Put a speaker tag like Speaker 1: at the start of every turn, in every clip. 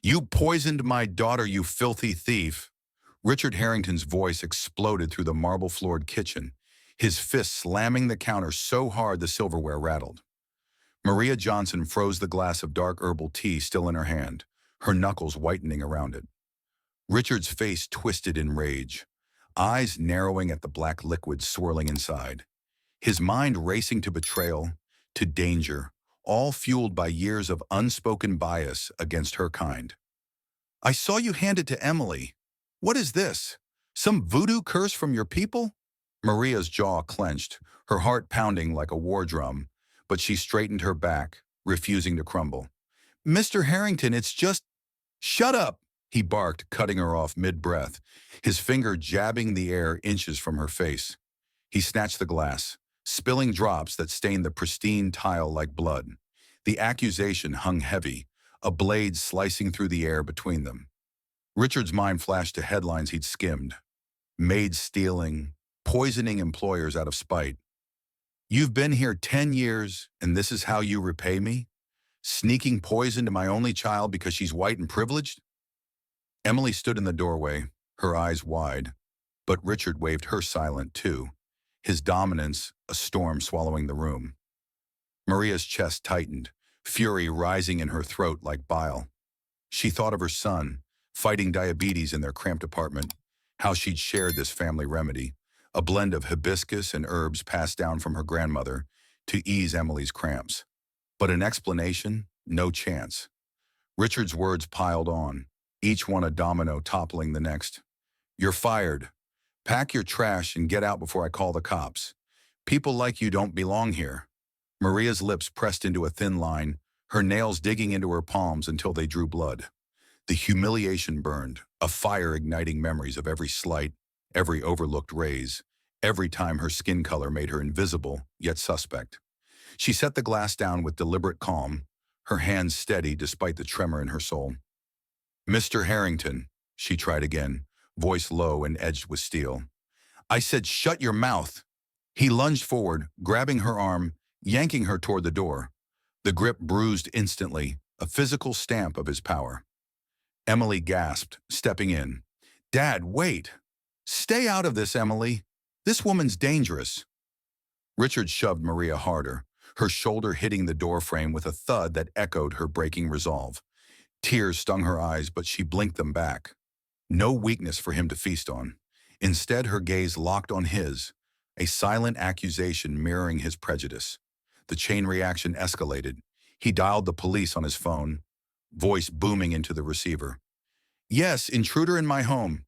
Speaker 1: You poisoned my daughter, you filthy thief. Richard Harrington's voice exploded through the marble-floored kitchen, his fist slamming the counter so hard the silverware rattled. Maria Johnson froze the glass of dark herbal tea still in her hand, her knuckles whitening around it. Richard's face twisted in rage, eyes narrowing at the black liquid swirling inside, his mind racing to betrayal, to danger, all fueled by years of unspoken bias against her kind. I saw you hand it to Emily. What is this? Some voodoo curse from your people? Maria's jaw clenched, her heart pounding like a war drum, but she straightened her back, refusing to crumble. Mr. Harrington, it's just... Shut up, he barked, cutting her off mid-breath, his finger jabbing the air inches from her face. He snatched the glass, spilling drops that stained the pristine tile like blood. The accusation hung heavy, a blade slicing through the air between them. Richard's mind flashed to headlines he'd skimmed. Maid stealing, poisoning employers out of spite. You've been here 10 years, and this is how you repay me? Sneaking poison to my only child because she's white and privileged? Emily stood in the doorway, her eyes wide, but Richard waved her silent too, his dominance a storm swallowing the room. Maria's chest tightened, fury rising in her throat like bile. She thought of her son, fighting diabetes in their cramped apartment, how she'd shared this family remedy, a blend of hibiscus and herbs passed down from her grandmother to ease Emily's cramps. But an explanation? No chance. Richard's words piled on, each one a domino toppling the next. You're fired. Pack your trash and get out before I call the cops. People like you don't belong here. Maria's lips pressed into a thin line, her nails digging into her palms until they drew blood. The humiliation burned, a fire igniting memories of every slight, every overlooked raise, every time her skin color made her invisible, yet suspect. She set the glass down with deliberate calm, her hands steady despite the tremor in her soul. Mr. Harrington, she tried again, voice low and edged with steel. I said, shut your mouth. He lunged forward, grabbing her arm, yanking her toward the door. The grip bruised instantly, a physical stamp of his power. Emily gasped, stepping in. Dad, wait. Stay out of this, Emily. This woman's dangerous. Richard shoved Maria harder, her shoulder hitting the doorframe with a thud that echoed her breaking resolve. Tears stung her eyes, but she blinked them back. No weakness for him to feast on. Instead, her gaze locked on his, a silent accusation mirroring his prejudice. The chain reaction escalated. He dialed the police on his phone, voice booming into the receiver. Yes, intruder in my home.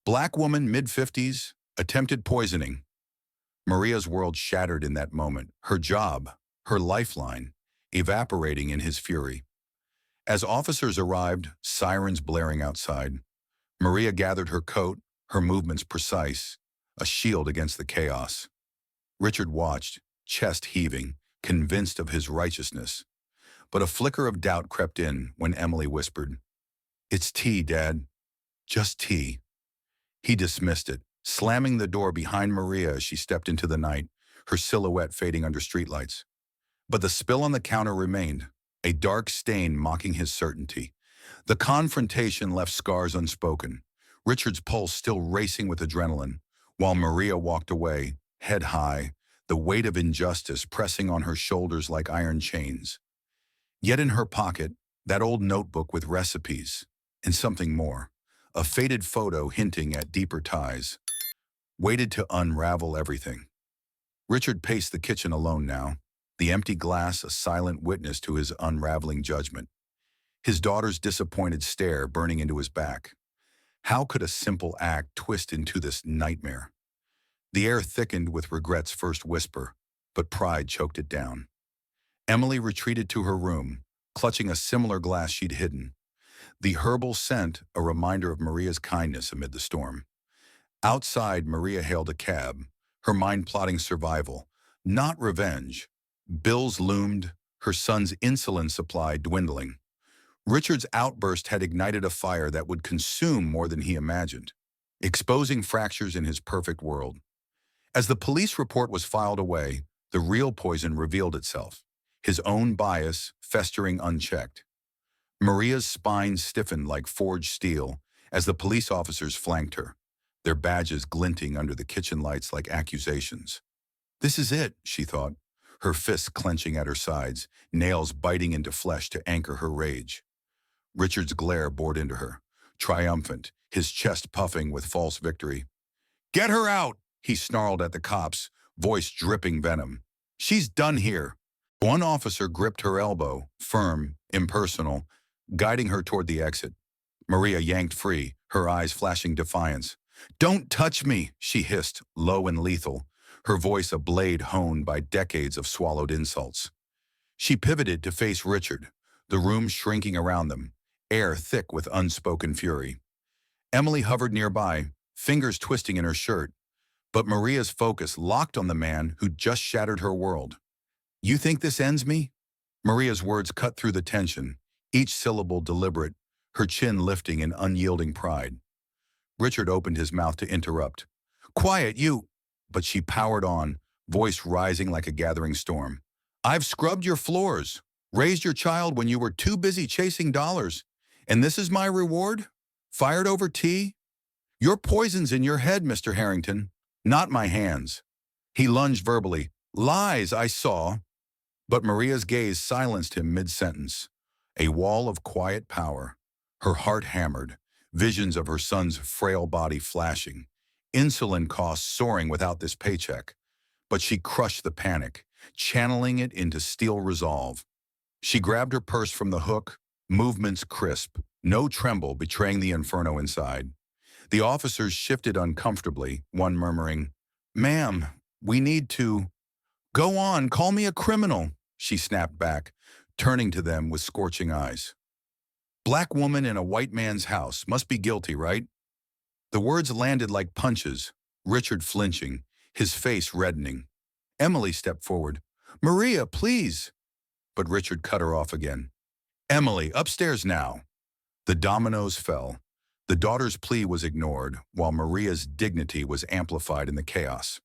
Speaker 1: Black woman, mid-50s, attempted poisoning. Maria's world shattered in that moment, her job, her lifeline, evaporating in his fury. As officers arrived, sirens blaring outside, Maria gathered her coat, her movements precise, a shield against the chaos. Richard watched, chest heaving, convinced of his righteousness. But a flicker of doubt crept in when Emily whispered, It's tea, Dad. Just tea. He dismissed it, slamming the door behind Maria as she stepped into the night, her silhouette fading under streetlights. But the spill on the counter remained, a dark stain mocking his certainty. The confrontation left scars unspoken, Richard's pulse still racing with adrenaline, while Maria walked away, head high, the weight of injustice pressing on her shoulders like iron chains. Yet in her pocket, that old notebook with recipes, and something more, a faded photo hinting at deeper ties, waited to unravel everything. Richard paced the kitchen alone now, the empty glass a silent witness to his unraveling judgment. His daughter's disappointed stare burning into his back. How could a simple act twist into this nightmare? The air thickened with regret's first whisper, but pride choked it down. Emily retreated to her room, clutching a similar glass she'd hidden. The herbal scent, a reminder of Maria's kindness amid the storm. Outside, Maria hailed a cab, her mind plotting survival, not revenge. Bills loomed, her son's insulin supply dwindling. Richard's outburst had ignited a fire that would consume more than he imagined, exposing fractures in his perfect world. As the police report was filed away, the real poison revealed itself, his own bias festering unchecked. Maria's spine stiffened like forged steel as the police officers flanked her, their badges glinting under the kitchen lights like accusations. This is it, she thought, her fists clenching at her sides, nails biting into flesh to anchor her rage. Richard's glare bored into her, triumphant, his chest puffing with false victory. "Get her out!" he snarled at the cops, voice dripping venom. "She's done here." One officer gripped her elbow, firm, impersonal, guiding her toward the exit. Maria yanked free, her eyes flashing defiance. "Don't touch me," she hissed, low and lethal, her voice a blade honed by decades of swallowed insults. She pivoted to face Richard, the room shrinking around them, air thick with unspoken fury. Emily hovered nearby, fingers twisting in her shirt, but Maria's focus locked on the man who'd just shattered her world. "You think this ends me?" Maria's words cut through the tension, each syllable deliberate, her chin lifting in unyielding pride. Richard opened his mouth to interrupt. "Quiet, you—" But she powered on, voice rising like a gathering storm. "I've scrubbed your floors, raised your child when you were too busy chasing dollars, and this is my reward? Fired over tea? Your poison's in your head, Mr. Harrington, not my hands." He lunged verbally. "Lies, I saw." But Maria's gaze silenced him mid-sentence. A wall of quiet power. Her heart hammered, visions of her son's frail body flashing, insulin costs soaring without this paycheck. But she crushed the panic, channeling it into steel resolve. She grabbed her purse from the hook, movements crisp, no tremble betraying the inferno inside. The officers shifted uncomfortably, one murmuring, "Ma'am, we need to—" "Go on, call me a criminal," she snapped back, turning to them with scorching eyes. "Black woman in a white man's house, must be guilty, right?" The words landed like punches, Richard flinching, his face reddening. Emily stepped forward. "Maria, please." But Richard cut her off again. "Emily, upstairs now." The dominoes fell. The daughter's plea was ignored, while Maria's dignity was amplified in the chaos.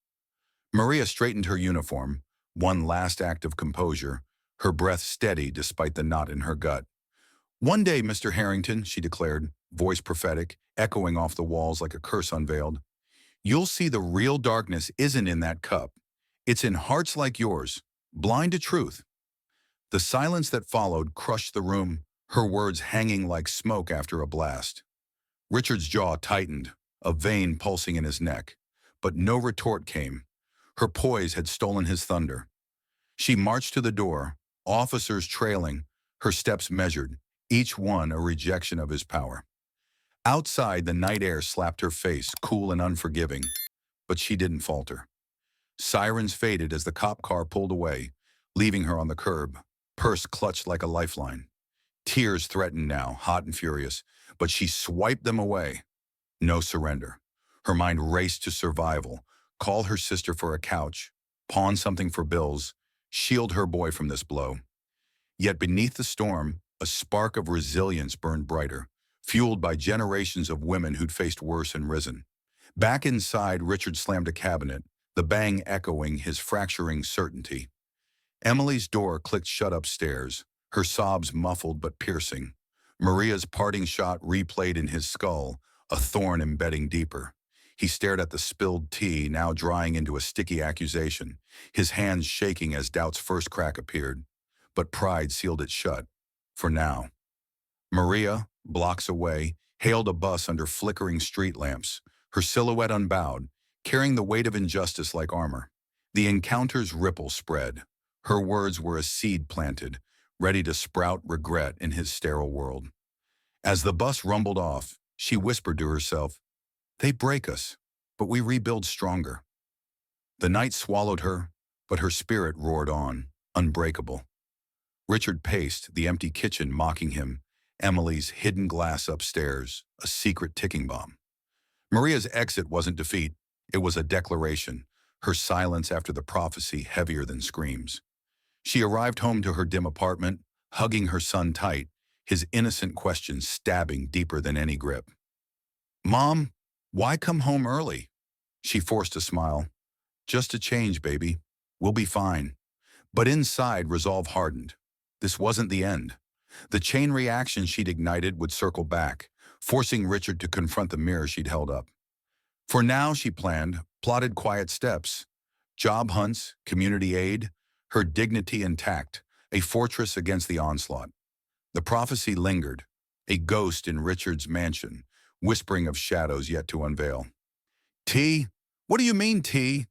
Speaker 1: Maria straightened her uniform, one last act of composure, her breath steady despite the knot in her gut. "One day, Mr. Harrington," she declared, voice prophetic, echoing off the walls like a curse unveiled, "you'll see the real darkness isn't in that cup. It's in hearts like yours, blind to truth." The silence that followed crushed the room, her words hanging like smoke after a blast. Richard's jaw tightened, a vein pulsing in his neck, but no retort came. Her poise had stolen his thunder. She marched to the door, officers trailing, her steps measured, each one a rejection of his power. Outside, the night air slapped her face, cool and unforgiving, but she didn't falter. Sirens faded as the cop car pulled away, leaving her on the curb, purse clutched like a lifeline. Tears threatened now, hot and furious, but she swiped them away. No surrender. Her mind raced to survival, call her sister for a couch, pawn something for bills, shield her boy from this blow. Yet beneath the storm, a spark of resilience burned brighter, fueled by generations of women who'd faced worse and risen. Back inside, Richard slammed a cabinet, the bang echoing his fracturing certainty. Emily's door clicked shut upstairs, her sobs muffled but piercing. Maria's parting shot replayed in his skull, a thorn embedding deeper. He stared at the spilled tea, now drying into a sticky accusation, his hands shaking as doubt's first crack appeared. But pride sealed it shut, for now. Maria, blocks away, hailed a bus under flickering street lamps, her silhouette unbowed, carrying the weight of injustice like armor. The encounter's ripple spread. Her words were a seed planted, ready to sprout regret in his sterile world. As the bus rumbled off, she whispered to herself, "They break us, but we rebuild stronger." The night swallowed her, but her spirit roared on, unbreakable. Richard paced, the empty kitchen mocking him, Emily's hidden glass upstairs, a secret ticking bomb. Maria's exit wasn't defeat, it was a declaration, her silence after the prophecy heavier than screams. She arrived home to her dim apartment, hugging her son tight, his innocent questions stabbing deeper than any grip. "Mom, why come home early?" She forced a smile. "Just a change, baby. We'll be fine." But inside, resolve hardened. This wasn't the end. The chain reaction she'd ignited would circle back, forcing Richard to confront the mirror she'd held up. For now, she plotted quiet steps, job hunts, community aid, her dignity intact, a fortress against the onslaught. The prophecy lingered, a ghost in Richard's mansion, whispering of shadows yet to unveil. T? What do you mean, T?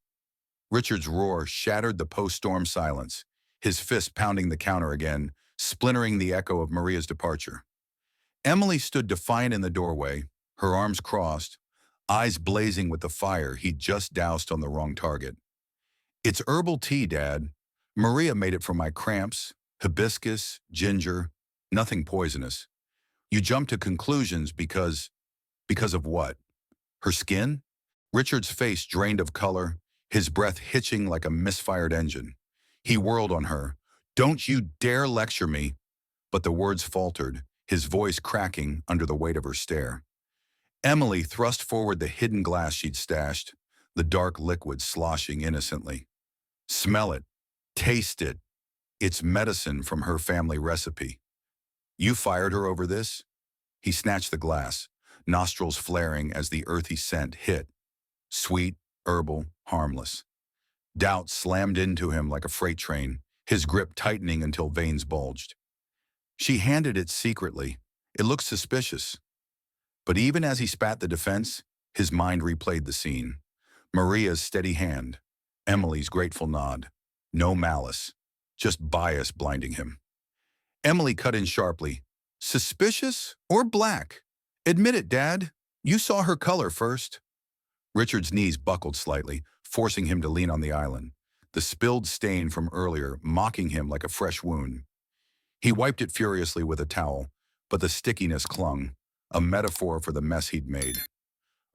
Speaker 1: Richard's roar shattered the post-storm silence, his fist pounding the counter again, splintering the echo of Maria's departure. Emily stood defiant in the doorway, her arms crossed, eyes blazing with the fire he'd just doused on the wrong target. It's herbal tea, Dad. Maria made it for my cramps, hibiscus, ginger, nothing poisonous. You jump to conclusions because of what? Her skin? Richard's face drained of color, his breath hitching like a misfired engine. He whirled on her. Don't you dare lecture me. But the words faltered, his voice cracking under the weight of her stare. Emily thrust forward the hidden glass she'd stashed, the dark liquid sloshing innocently. Smell it. Taste it. It's medicine from her family recipe. You fired her over this? He snatched the glass, nostrils flaring as the earthy scent hit. Sweet, herbal, harmless. Doubt slammed into him like a freight train, his grip tightening until veins bulged. She handed it secretly. It looked suspicious. But even as he spat the defense, his mind replayed the scene. Maria's steady hand, Emily's grateful nod. No malice, just bias blinding him. Emily cut in sharply. Suspicious or black? Admit it, Dad. You saw her color first. Richard's knees buckled slightly, forcing him to lean on the island, the spilled stain from earlier mocking him like a fresh wound. He wiped it furiously with a towel, but the stickiness clung, a metaphor for the mess he'd made.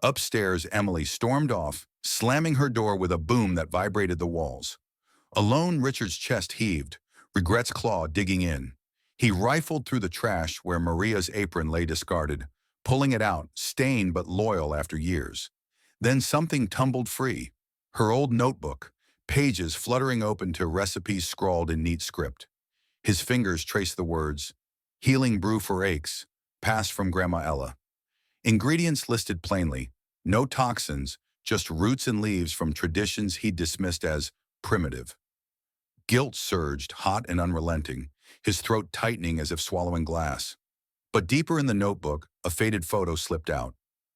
Speaker 1: Upstairs, Emily stormed off, slamming her door with a boom that vibrated the walls. Alone, Richard's chest heaved, regret's claw digging in. He rifled through the trash where Maria's apron lay discarded, pulling it out, stained but loyal after years. Then something tumbled free. Her old notebook, pages fluttering open to recipes scrawled in neat script. His fingers traced the words, healing brew for aches, passed from Grandma Ella. Ingredients listed plainly, no toxins, just roots and leaves from traditions he'd dismissed as primitive. Guilt surged, hot and unrelenting, his throat tightening as if swallowing glass. But deeper in the notebook, a faded photo slipped out.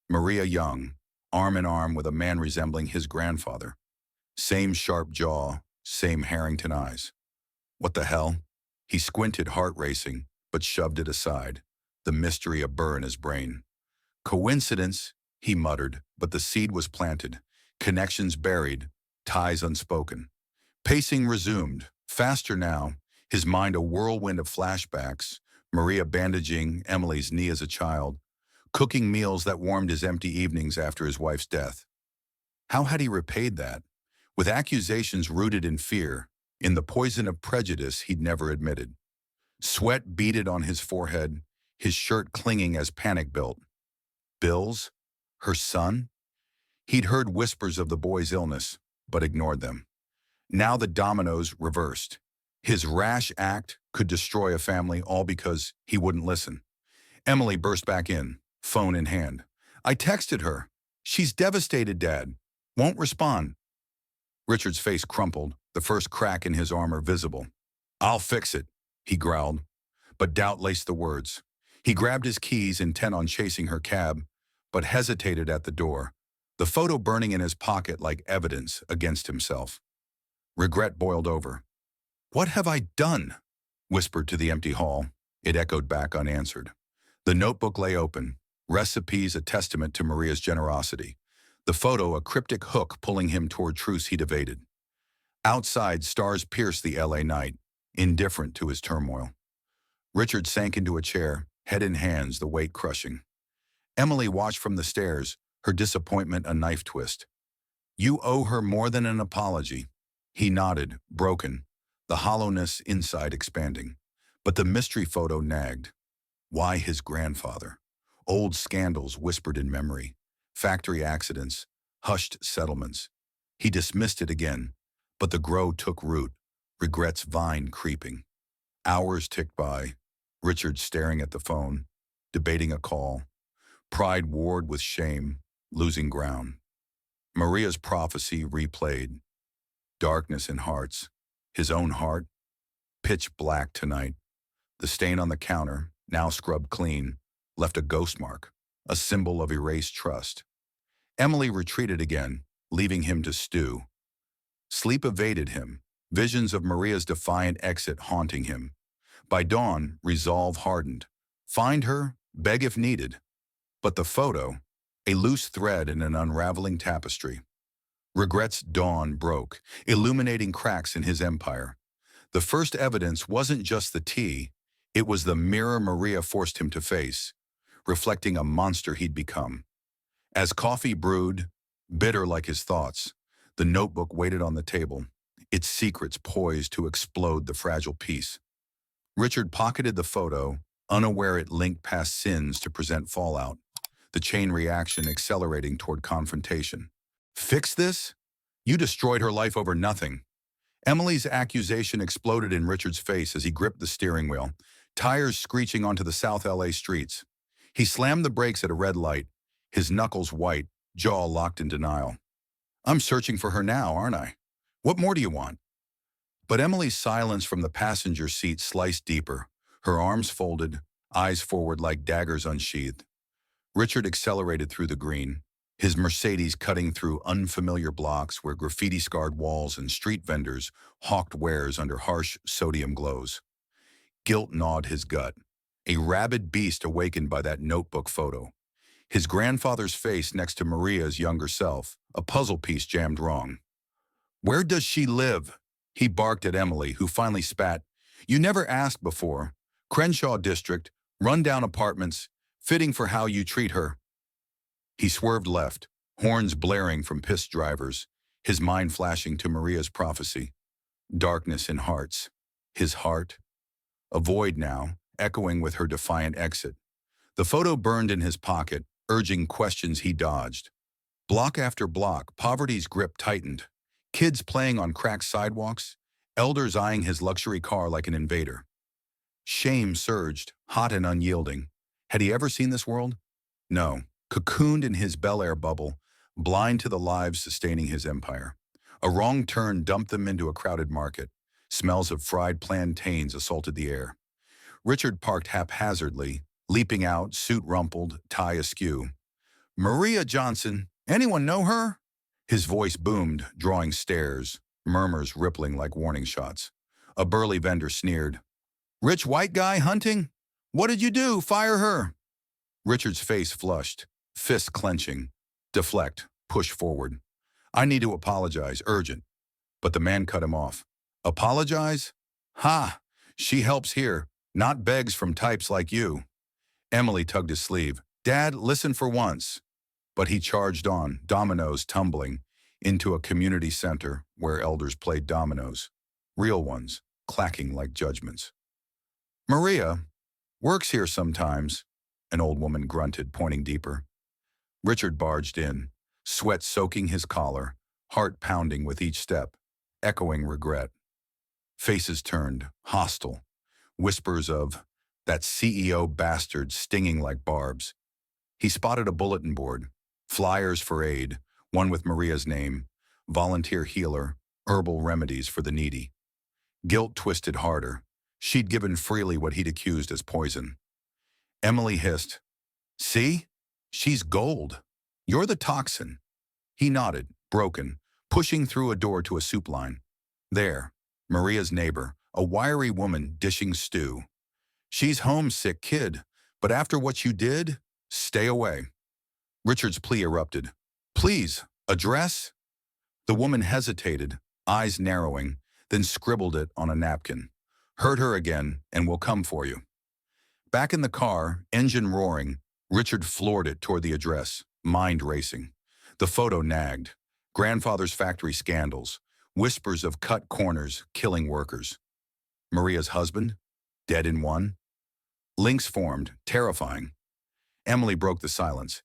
Speaker 1: Maria young, arm in arm with a man resembling his grandfather. Same sharp jaw, same Harrington eyes. What the hell? He squinted, heart racing, but shoved it aside, the mystery a burr in his brain. Coincidence, he muttered, but the seed was planted, connections buried, ties unspoken. Pacing resumed, faster now, his mind a whirlwind of flashbacks, Maria bandaging Emily's knee as a child, cooking meals that warmed his empty evenings after his wife's death. How had he repaid that? With accusations rooted in fear, in the poison of prejudice he'd never admitted. Sweat beaded on his forehead, his shirt clinging as panic built. Bills? Her son? He'd heard whispers of the boy's illness, but ignored them. Now the dominoes reversed. His rash act could destroy a family all because he wouldn't listen. Emily burst back in, phone in hand. I texted her. She's devastated, Dad. Won't respond. Richard's face crumpled, the first crack in his armor visible. I'll fix it, he growled. But doubt laced the words. He grabbed his keys, intent on chasing her cab, but hesitated at the door, the photo burning in his pocket like evidence against himself. Regret boiled over. What have I done? Whispered to the empty hall. It echoed back unanswered. The notebook lay open, recipes a testament to Maria's generosity. The photo a cryptic hook pulling him toward truths he'd evaded. Outside, stars pierced the LA night, indifferent to his turmoil. Richard sank into a chair, head in hands, the weight crushing. Emily watched from the stairs, her disappointment a knife twist. You owe her more than an apology. He nodded, broken, the hollowness inside expanding. But the mystery photo nagged. Why his grandfather? Old scandals whispered in memory. Factory accidents, hushed settlements. He dismissed it again, but the grow took root, regret's vine creeping. Hours ticked by. Richard staring at the phone, debating a call. Pride warred with shame, losing ground. Maria's prophecy replayed. Darkness in hearts. His own heart, pitch black tonight. The stain on the counter, now scrubbed clean, left a ghost mark, a symbol of erased trust. Emily retreated again, leaving him to stew. Sleep evaded him, visions of Maria's defiant exit haunting him. By dawn, resolve hardened. Find her, beg if needed. But the photo, a loose thread in an unraveling tapestry. Regret's dawn broke, illuminating cracks in his empire. The first evidence wasn't just the tea, it was the mirror Maria forced him to face, reflecting a monster he'd become. As coffee brewed, bitter like his thoughts, the notebook waited on the table, its secrets poised to explode the fragile piece. Richard pocketed the photo, unaware it linked past sins to present fallout, the chain reaction accelerating toward confrontation. Fix this? You destroyed her life over nothing. Emily's accusation exploded in Richard's face as he gripped the steering wheel, tires screeching onto the South LA streets. He slammed the brakes at a red light, his knuckles white, jaw locked in denial. I'm searching for her now, aren't I? What more do you want? But Emily's silence from the passenger seat sliced deeper, her arms folded, eyes forward like daggers unsheathed. Richard accelerated through the green, his Mercedes cutting through unfamiliar blocks where graffiti-scarred walls and street vendors hawked wares under harsh sodium glows. Guilt gnawed his gut, a rabid beast awakened by that notebook photo. His grandfather's face next to Maria's younger self, a puzzle piece jammed wrong. Where does she live? He barked at Emily, who finally spat. You never asked before. Crenshaw District, run-down apartments, fitting for how you treat her. He swerved left, horns blaring from pissed drivers, his mind flashing to Maria's prophecy. Darkness in hearts. His heart. A void now, echoing with her defiant exit. The photo burned in his pocket, urging questions he dodged. Block after block, poverty's grip tightened. Kids playing on cracked sidewalks, elders eyeing his luxury car like an invader. Shame surged, hot and unyielding. Had he ever seen this world? No. Cocooned in his Bel Air bubble, blind to the lives sustaining his empire. A wrong turn dumped them into a crowded market. Smells of fried plantains assaulted the air. Richard parked haphazardly, leaping out, suit rumpled, tie askew. Maria Johnson, anyone know her? His voice boomed, drawing stares, murmurs rippling like warning shots. A burly vendor sneered. Rich white guy hunting? What did you do? Fire her. Richard's face flushed, fists clenching. Deflect, push forward. I need to apologize, urgent. But the man cut him off. Apologize? Ha! She helps here, not begs from types like you. Emily tugged his sleeve. Dad, listen for once. But he charged on, dominoes tumbling, into a community center where elders played dominoes. Real ones, clacking like judgments. Maria works here sometimes, an old woman grunted, pointing deeper. Richard barged in, sweat soaking his collar, heart pounding with each step, echoing regret. Faces turned, hostile, whispers of, that CEO bastard stinging like barbs. He spotted a bulletin board, flyers for aid, one with Maria's name, volunteer healer, herbal remedies for the needy. Guilt twisted harder. She'd given freely what he'd accused as poison. Emily hissed, See? She's gold. You're the toxin. He nodded, broken, pushing through a door to a soup line. There, Maria's neighbor, a wiry woman dishing stew. She's homesick, kid, but after what you did, stay away. Richard's plea erupted. Please, address? The woman hesitated, eyes narrowing, then scribbled it on a napkin. Hurt her again, and we'll come for you. Back in the car, engine roaring, Richard floored it toward the address, mind racing. The photo nagged. Grandfather's factory scandals, whispers of cut corners, killing workers. Maria's husband, dead in one. Links formed, terrifying. Emily broke the silence.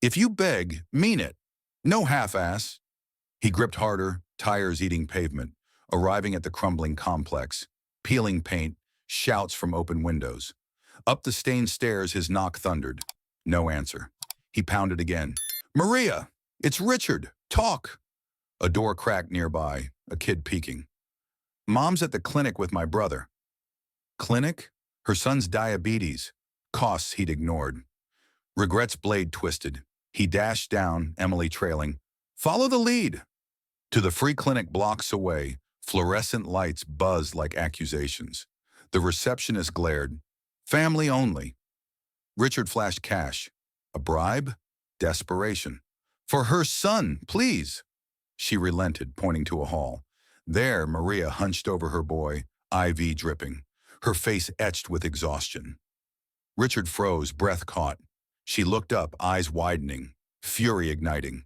Speaker 1: If you beg, mean it. No half-ass. He gripped harder, tires eating pavement, arriving at the crumbling complex, peeling paint, shouts from open windows. Up the stained stairs, his knock thundered. No answer. He pounded again. Maria! It's Richard! Talk! A door cracked nearby, a kid peeking. Mom's at the clinic with my brother. Clinic? Her son's diabetes. Costs he'd ignored. Regret's blade twisted. He dashed down, Emily trailing. Follow the lead! To the free clinic blocks away, fluorescent lights buzzed like accusations. The receptionist glared. Family only. Richard flashed cash. A bribe? Desperation. For her son, please! She relented, pointing to a hall. There, Maria hunched over her boy, IV dripping, her face etched with exhaustion. Richard froze, breath caught. She looked up, eyes widening, fury igniting.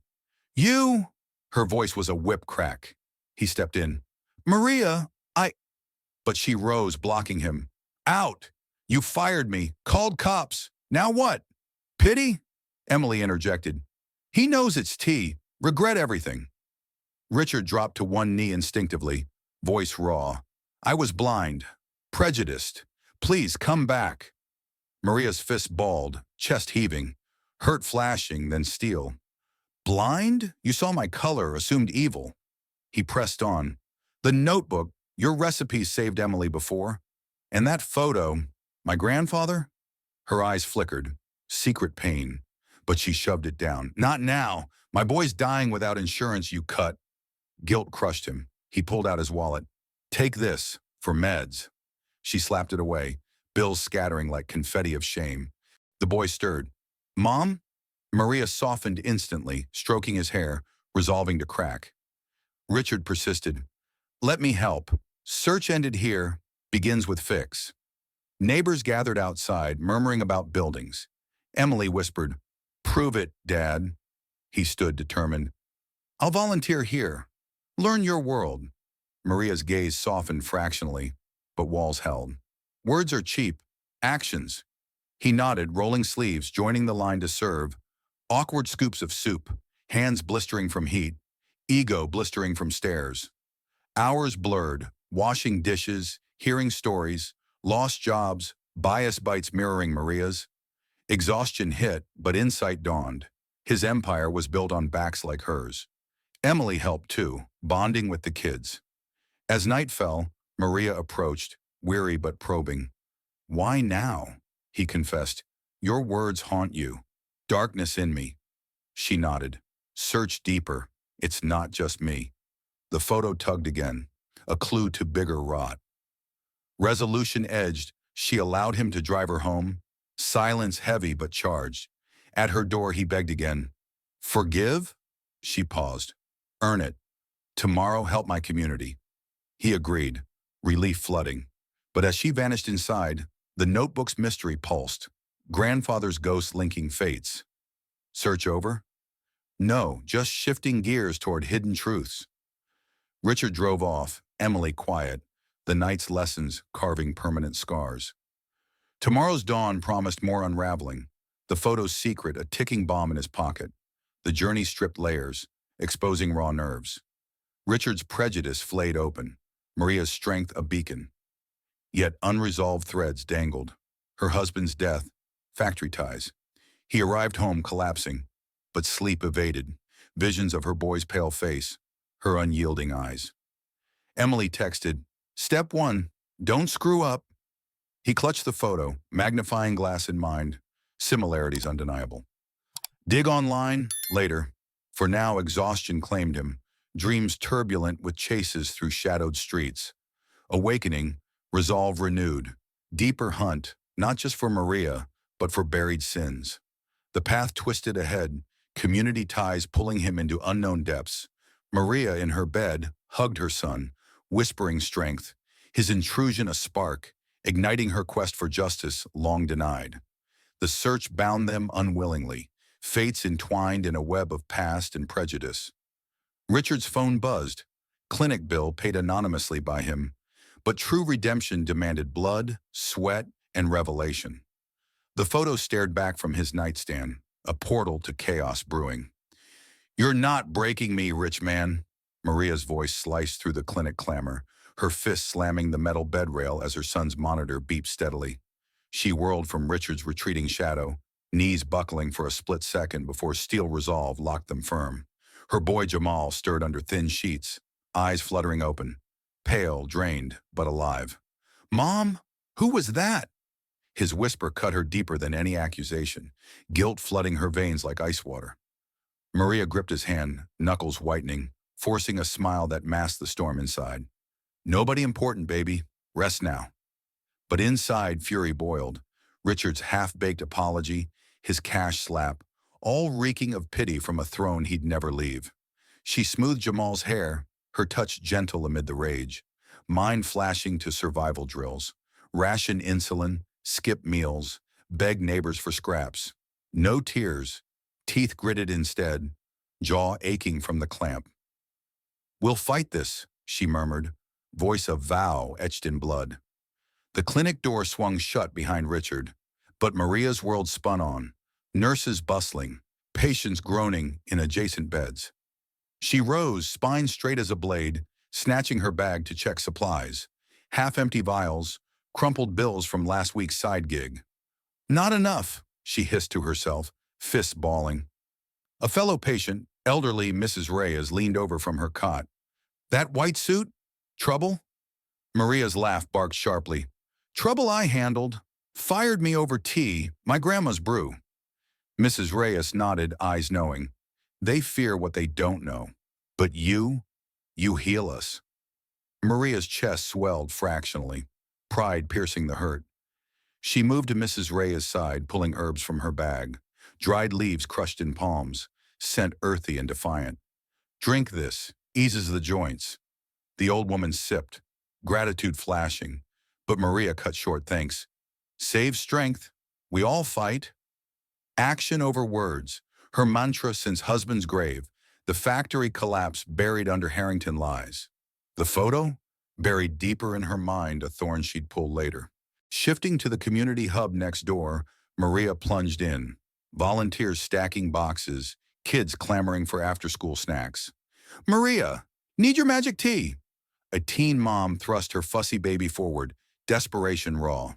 Speaker 1: You! Her voice was a whip crack. He stepped in. Maria, But she rose, blocking him. Out! You fired me, called cops. Now what? Pity? Emily interjected. He knows it's tea. Regret everything. Richard dropped to one knee instinctively, voice raw. I was blind, prejudiced. Please come back. Maria's fist balled, chest heaving, hurt flashing, then steel. Blind? You saw my color, assumed evil. He pressed on. The notebook, your recipes saved Emily before. And that photo, my grandfather? Her eyes flickered, secret pain. But she shoved it down. Not now. My boy's dying without insurance, you cut. Guilt crushed him. He pulled out his wallet. Take this, for meds. She slapped it away, bills scattering like confetti of shame. The boy stirred. Mom? Maria softened instantly, stroking his hair, resolving to crack. Richard persisted. Let me help. Search ended here, begins with fix. Neighbors gathered outside, murmuring about buildings. Emily whispered, Prove it, Dad. He stood determined. I'll volunteer here. Learn your world. Maria's gaze softened fractionally, but walls held. Words are cheap. Actions. He nodded, rolling sleeves, joining the line to serve. Awkward scoops of soup, hands blistering from heat, ego blistering from stares. Hours blurred, washing dishes, hearing stories, lost jobs, bias bites mirroring Maria's. Exhaustion hit, but insight dawned. His empire was built on backs like hers. Emily helped too, bonding with the kids. As night fell, Maria approached, weary but probing. Why now? He confessed. Your words haunt you. Darkness in me. She nodded. Search deeper. It's not just me. The photo tugged again, a clue to bigger rot. Resolution edged, she allowed him to drive her home. Silence heavy but charged. At her door he begged again. Forgive? She paused. Earn it. Tomorrow help my community. He agreed, relief flooding. But as she vanished inside, the notebook's mystery pulsed. Grandfather's ghost linking fates. Search over? No, just shifting gears toward hidden truths. Richard drove off, Emily quiet, the night's lessons carving permanent scars. Tomorrow's dawn promised more unraveling. The photo's secret, a ticking bomb in his pocket. The journey stripped layers, exposing raw nerves. Richard's prejudice flayed open, Maria's strength a beacon. Yet unresolved threads dangled. Her husband's death, factory ties. He arrived home collapsing, but sleep evaded, visions of her boy's pale face, her unyielding eyes. Emily texted, Step 1, don't screw up. He clutched the photo, magnifying glass in mind, similarities undeniable. Dig online, later. For now, exhaustion claimed him, dreams turbulent with chases through shadowed streets. Awakening, resolve renewed, deeper hunt, not just for Maria, but for buried sins. The path twisted ahead, community ties pulling him into unknown depths. Maria, in her bed, hugged her son, whispering strength, his intrusion a spark, igniting her quest for justice long denied. The search bound them unwillingly, fates entwined in a web of past and prejudice. Richard's phone buzzed, clinic bill paid anonymously by him, but true redemption demanded blood, sweat, and revelation. The photo stared back from his nightstand, a portal to chaos brewing. You're not breaking me, rich man. Maria's voice sliced through the clinic clamor, her fist slamming the metal bed rail as her son's monitor beeped steadily. She whirled from Richard's retreating shadow, knees buckling for a split second before steel resolve locked them firm. Her boy Jamal stirred under thin sheets, eyes fluttering open, pale, drained, but alive. "Mom, who was that?" His whisper cut her deeper than any accusation, guilt flooding her veins like ice water. Maria gripped his hand, knuckles whitening, forcing a smile that masked the storm inside. "Nobody important, baby. Rest now." But inside, fury boiled. Richard's half-baked apology, his cash slap, all reeking of pity from a throne he'd never leave. She smoothed Jamal's hair, her touch gentle amid the rage, mind flashing to survival drills. Ration insulin, skip meals, beg neighbors for scraps. No tears, teeth gritted instead, jaw aching from the clamp. "We'll fight this," she murmured, voice of vow etched in blood. The clinic door swung shut behind Richard, but Maria's world spun on, nurses bustling, patients groaning in adjacent beds. She rose, spine straight as a blade, snatching her bag to check supplies. Half-empty vials, crumpled bills from last week's side gig. "Not enough," she hissed to herself, fists balling. A fellow patient, elderly Mrs. Reyes, leaned over from her cot. "That white suit? Trouble?" Maria's laugh barked sharply. "Trouble I handled. Fired me over tea, my grandma's brew." Mrs. Reyes nodded, eyes knowing. "They fear what they don't know. But you heal us." Maria's chest swelled fractionally, pride piercing the hurt. She moved to Mrs. Reyes' side, pulling herbs from her bag, dried leaves crushed in palms, scent earthy and defiant. "Drink this, eases the joints." The old woman sipped, gratitude flashing, but Maria cut short thanks. "Save strength. We all fight." Action over words, her mantra since husband's grave, the factory collapse buried under Harrington lies. The photo? Buried deeper in her mind, a thorn she'd pull later. Shifting to the community hub next door, Maria plunged in. Volunteers stacking boxes, kids clamoring for after-school snacks. "Maria, need your magic tea." A teen mom thrust her fussy baby forward, desperation raw.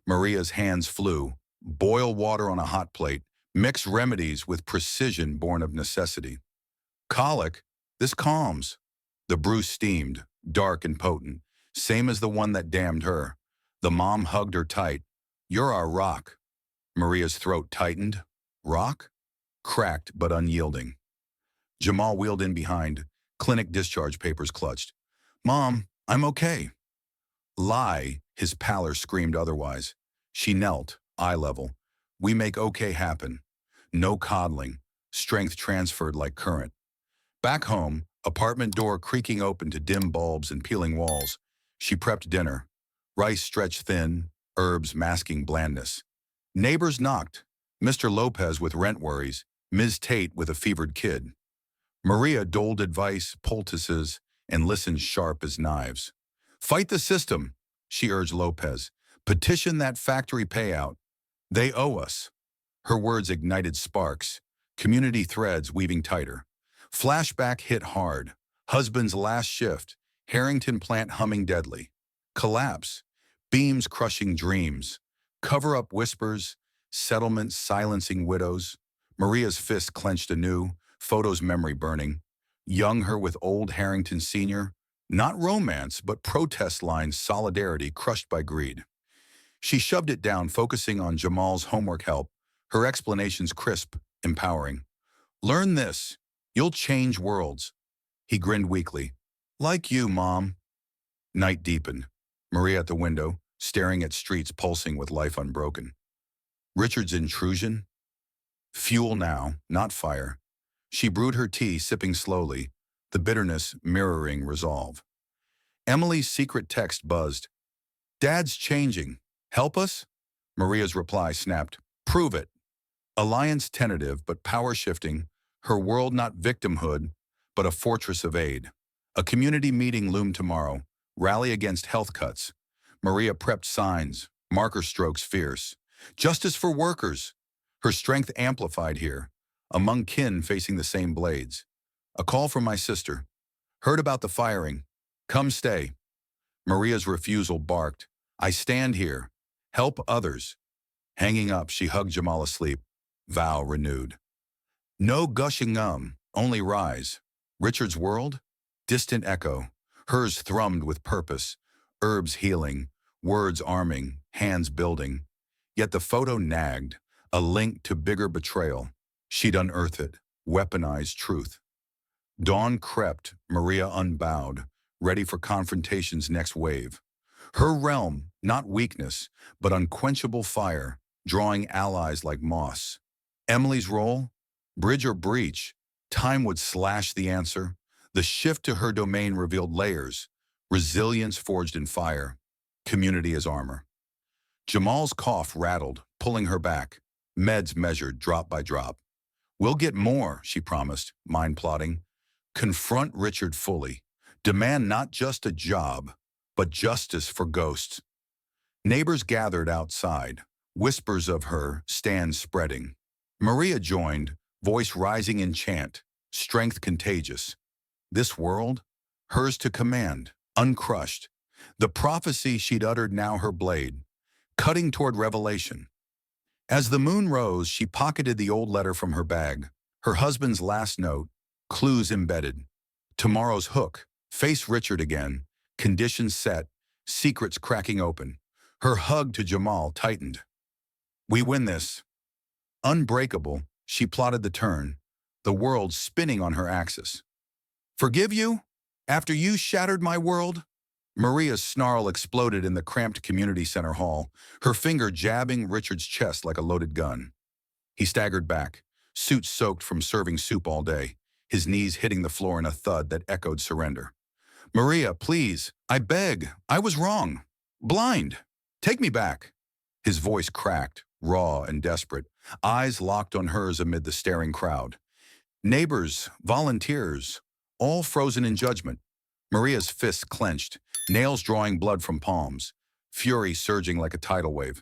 Speaker 1: Maria's hands flew. Boil water on a hot plate, mix remedies with precision born of necessity. "Colic, this calms." The brew steamed, dark and potent, same as the one that damned her. The mom hugged her tight. "You're our rock." Maria's throat tightened. Rock? Cracked but unyielding. Jamal wheeled in behind, clinic discharge papers clutched. "Mom, I'm okay." Lie, his pallor screamed otherwise. She knelt, eye level. "We make okay happen." No coddling, strength transferred like current. Back home, apartment door creaking open to dim bulbs and peeling walls. She prepped dinner. Rice stretched thin, herbs masking blandness. Neighbors knocked. Mr. Lopez with rent worries, Ms. Tate with a fevered kid. Maria doled advice, poultices, and listened sharp as knives. "Fight the system," she urged Lopez. "Petition that factory payout. They owe us." Her words ignited sparks, community threads weaving tighter. Flashback hit hard. Husband's last shift, Harrington plant humming deadly. Collapse, beams crushing dreams. Cover-up whispers, settlements silencing widows. Maria's fist clenched anew, photos memory burning. Young her with old Harrington Sr., not romance, but protest lines solidarity crushed by greed. She shoved it down, focusing on Jamal's homework help, her explanations crisp, empowering. "Learn this. You'll change worlds." He grinned weakly. "Like you, Mom." Night deepened. Maria at the window, staring at streets pulsing with life unbroken. Richard's intrusion? Fuel now, not fire. She brewed her tea, sipping slowly, the bitterness mirroring resolve. Emily's secret text buzzed. "Dad's changing. Help us?" Maria's reply snapped. "Prove it." Alliance tentative but power shifting, her world not victimhood, but a fortress of aid. A community meeting loomed tomorrow, rally against health cuts. Maria prepped signs, marker strokes fierce. Justice for workers. Her strength amplified here, among kin facing the same blades. A call from my sister. "Heard about the firing. Come stay." Maria's refusal barked. "I stand here. Help others. Hanging up, she hugged Jamal asleep. Vow renewed. No gushing only rise. Richard's world? Distant echo. Hers thrummed with purpose. Herbs healing, words arming, hands building. Yet the photo nagged, a link to bigger betrayal. She'd unearth it, weaponized truth. Dawn crept, Maria unbowed, ready for confrontation's next wave. Her realm, not weakness, but unquenchable fire, drawing allies like moss. Emily's role? Bridge or breach? Time would slash the answer. The shift to her domain revealed layers, resilience forged in fire, community as armor. Jamal's cough rattled, pulling her back. Meds measured drop by drop. We'll get more, she promised, mind plotting. Confront Richard fully. Demand not just a job, but justice for ghosts. Neighbors gathered outside, whispers of her stand spreading. Maria joined, voice rising in chant, strength contagious. This world, hers to command, uncrushed. The prophecy she'd uttered now her blade, cutting toward revelation. As the moon rose, she pocketed the old letter from her bag, her husband's last note, clues embedded. Tomorrow's hook, face Richard again, conditions set, secrets cracking open. Her hug to Jamal tightened. We win this. Unbreakable, she plotted the turn, the world spinning on her axis. Forgive you? After you shattered my world? Maria's snarl exploded in the cramped community center hall, her finger jabbing Richard's chest like a loaded gun. He staggered back, suit soaked from serving soup all day, his knees hitting the floor in a thud that echoed surrender. Maria, please, I beg, I was wrong. Blind. Take me back. His voice cracked, raw and desperate, eyes locked on hers amid the staring crowd. Neighbors, volunteers, all frozen in judgment. Maria's fists clenched, nails drawing blood from palms, fury surging like a tidal wave.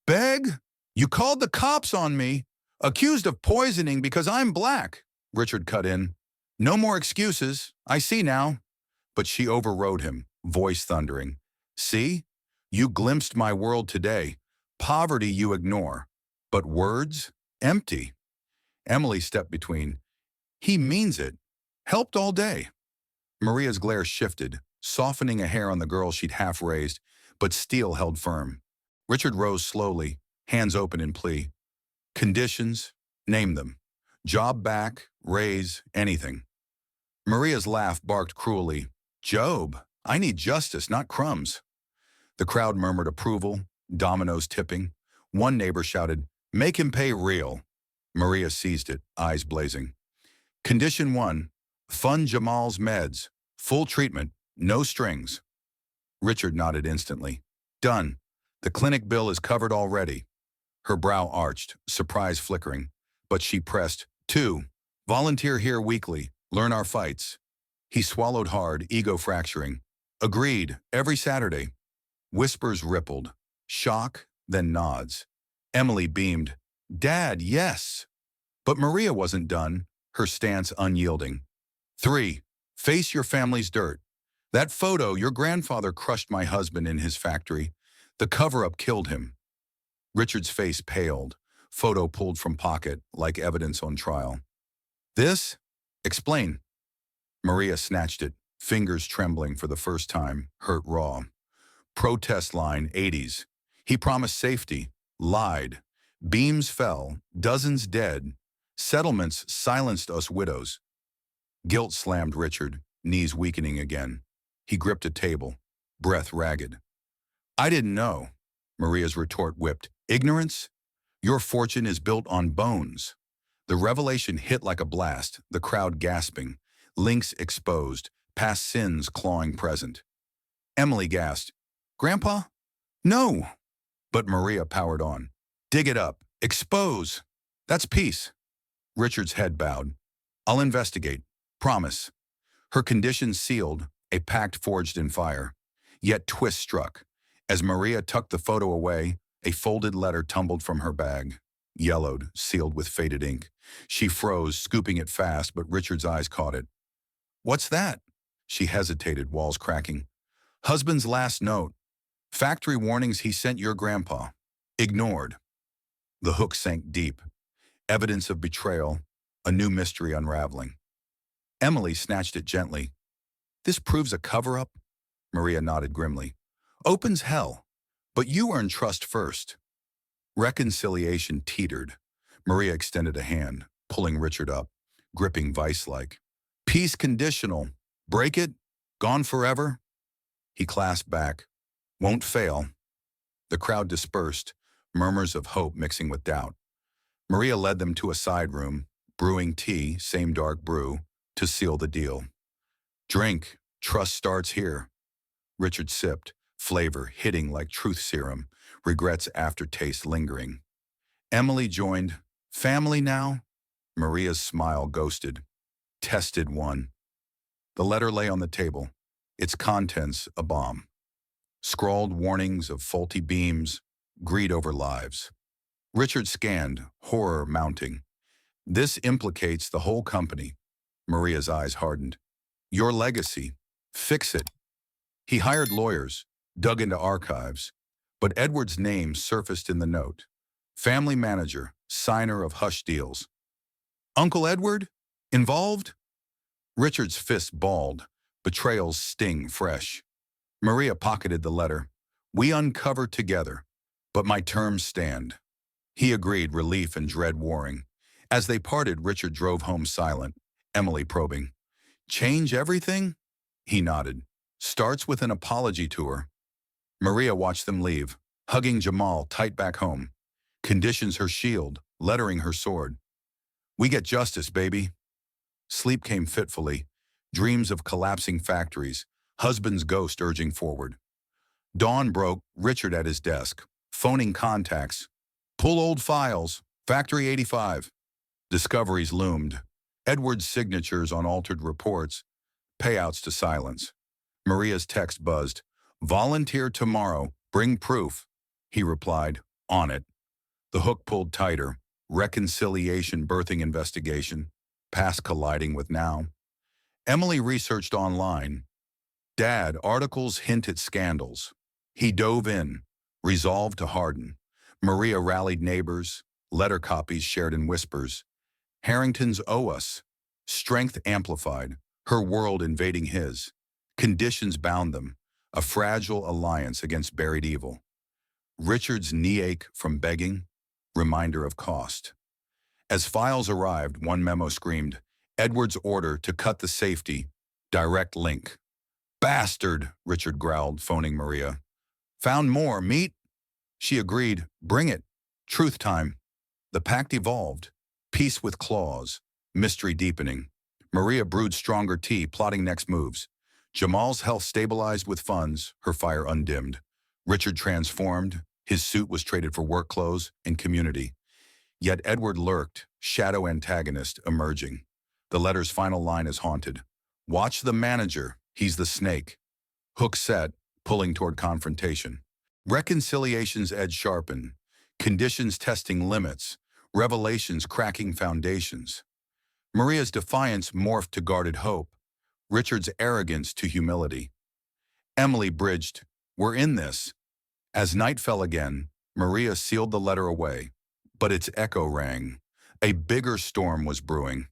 Speaker 1: Beg? You called the cops on me, accused of poisoning because I'm black. Richard cut in. No more excuses, I see now. But she overrode him, voice thundering. See? You glimpsed my world today. Poverty you ignore. But words? Empty. Emily stepped between. He means it. Helped all day. Maria's glare shifted, softening a hair on the girl she'd half raised, but steel held firm. Richard rose slowly, hands open in plea. Conditions? Name them. Job back, raise, anything. Maria's laugh barked cruelly. Job, I need justice, not crumbs. The crowd murmured approval, dominoes tipping. One neighbor shouted, make him pay real. Maria seized it, eyes blazing. Condition 1, fund Jamal's meds. Full treatment, no strings. Richard nodded instantly. Done. The clinic bill is covered already. Her brow arched, surprise flickering, but she pressed. 2, volunteer here weekly, learn our fights. He swallowed hard, ego fracturing. Agreed, every Saturday. Whispers rippled, shock, then nods. Emily beamed. Dad, yes. But Maria wasn't done, her stance unyielding. 3, face your family's dirt. That photo, your grandfather crushed my husband in his factory. The cover-up killed him. Richard's face paled, photo pulled from pocket like evidence on trial. This? Explain. Maria snatched it, fingers trembling for the first time, hurt raw. Protest line, 80s. He promised safety, lied. Beams fell, dozens dead. Settlements silenced us widows. Guilt slammed Richard, knees weakening again. He gripped a table, breath ragged. I didn't know, Maria's retort whipped. Ignorance? Your fortune is built on bones. The revelation hit like a blast, the crowd gasping, links exposed, past sins clawing present. Emily gasped, Grandpa? No! But Maria powered on. Dig it up. Expose. That's peace. Richard's head bowed. I'll investigate. Promise. Her conditions sealed, a pact forged in fire. Yet twist struck. As Maria tucked the photo away, a folded letter tumbled from her bag. Yellowed, sealed with faded ink. She froze, scooping it fast, but Richard's eyes caught it. What's that? She hesitated, walls cracking. Husband's last note. Factory warnings he sent your grandpa. Ignored. The hook sank deep. Evidence of betrayal, a new mystery unraveling. Emily snatched it gently. This proves a cover-up? Maria nodded grimly. Opens hell. But you earn trust first. Reconciliation teetered. Maria extended a hand, pulling Richard up, gripping vice-like. Peace conditional. Break it? Gone forever? He clasped back. Won't fail. The crowd dispersed, murmurs of hope mixing with doubt. Maria led them to a side room, brewing tea, same dark brew, to seal the deal. Drink. Trust starts here. Richard sipped, flavor hitting like truth serum, regrets aftertaste lingering. Emily joined. Family now? Maria's smile ghosted. Tested one. The letter lay on the table, its contents a bomb. Scrawled warnings of faulty beams, greed over lives. Richard scanned, horror mounting. This implicates the whole company. Maria's eyes hardened. Your legacy. Fix it. He hired lawyers, dug into archives, but Edward's name surfaced in the note. Family manager, signer of hush deals. Uncle Edward? Involved? Richard's fist balled, betrayal's sting fresh. Maria pocketed the letter. We uncover together, but my terms stand. He agreed, relief and dread warring. As they parted, Richard drove home silent, Emily probing. Change everything? He nodded. Starts with an apology tour. Maria watched them leave, hugging Jamal tight back home. Conditions her shield, lettering her sword. We get justice, baby. Sleep came fitfully, dreams of collapsing factories, husband's ghost urging forward. Dawn broke, Richard at his desk, phoning contacts. Pull old files, Factory 85. Discoveries loomed. Edward's signatures on altered reports, payouts to silence. Maria's text buzzed. Volunteer tomorrow, bring proof. He replied, on it. The hook pulled tighter, reconciliation birthing investigation, past colliding with now. Emily researched online. Dad, articles hint at scandals. He dove in, resolved to harden. Maria rallied neighbors, letter copies shared in whispers. Harringtons owe us. Strength amplified, her world invading his. Conditions bound them, a fragile alliance against buried evil. Richard's knee ache from begging, reminder of cost. As files arrived, one memo screamed, Edward's order to cut the safety, direct link. Bastard, Richard growled, phoning Maria. Found more, meat? She agreed, bring it. Truth time. The pact evolved, peace with clause, mystery deepening. Maria brewed stronger tea, plotting next moves. Jamal's health stabilized with funds, her fire undimmed. Richard transformed, his suit was traded for work clothes and community. Yet Edward lurked, shadow antagonist emerging. The letter's final line is haunted. Watch the manager, he's the snake. Hook set, pulling toward confrontation. Reconciliation's edge sharpened, conditions testing limits, revelations cracking foundations. Maria's defiance morphed to guarded hope, Richard's arrogance to humility. Emily bridged, we're in this. As night fell again, Maria sealed the letter away, but its echo rang. A bigger storm was brewing.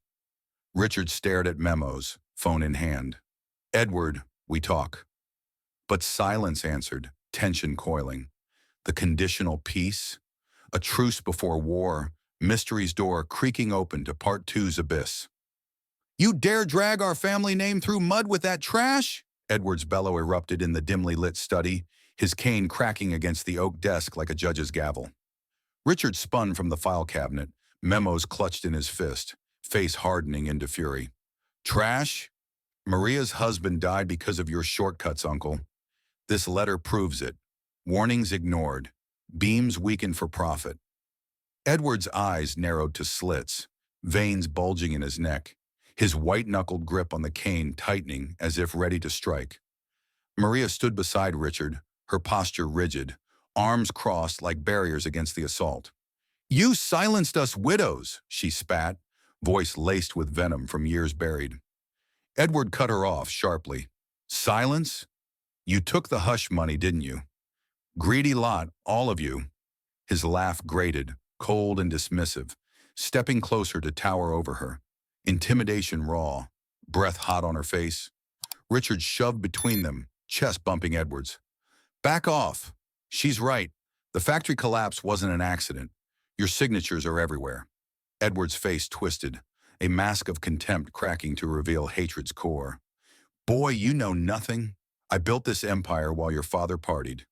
Speaker 1: Richard stared at memos, phone in hand. Edward, we talk. But silence answered, tension coiling. The conditional peace? A truce before war, mystery's door creaking open to part two's abyss. You dare drag our family name through mud with that trash? Edward's bellow erupted in the dimly lit study, his cane cracking against the oak desk like a judge's gavel. Richard spun from the file cabinet, memos clutched in his fist, face hardening into fury. Trash? Maria's husband died because of your shortcuts, uncle. This letter proves it. Warnings ignored. Beams weakened for profit. Edward's eyes narrowed to slits, veins bulging in his neck, his white-knuckled grip on the cane tightening as if ready to strike. Maria stood beside Richard, her posture rigid, arms crossed like barriers against the assault. You silenced us widows, she spat, voice laced with venom from years buried. Edward cut her off sharply. Silence? You took the hush money, didn't you? Greedy lot, all of you. His laugh grated, cold and dismissive, stepping closer to tower over her. Intimidation raw, breath hot on her face. Richard shoved between them, chest bumping Edwards. Back off. She's right. The factory collapse wasn't an accident. Your signatures are everywhere. Edward's face twisted, a mask of contempt cracking to reveal hatred's core. Boy, you know nothing. I built this empire while your father partied.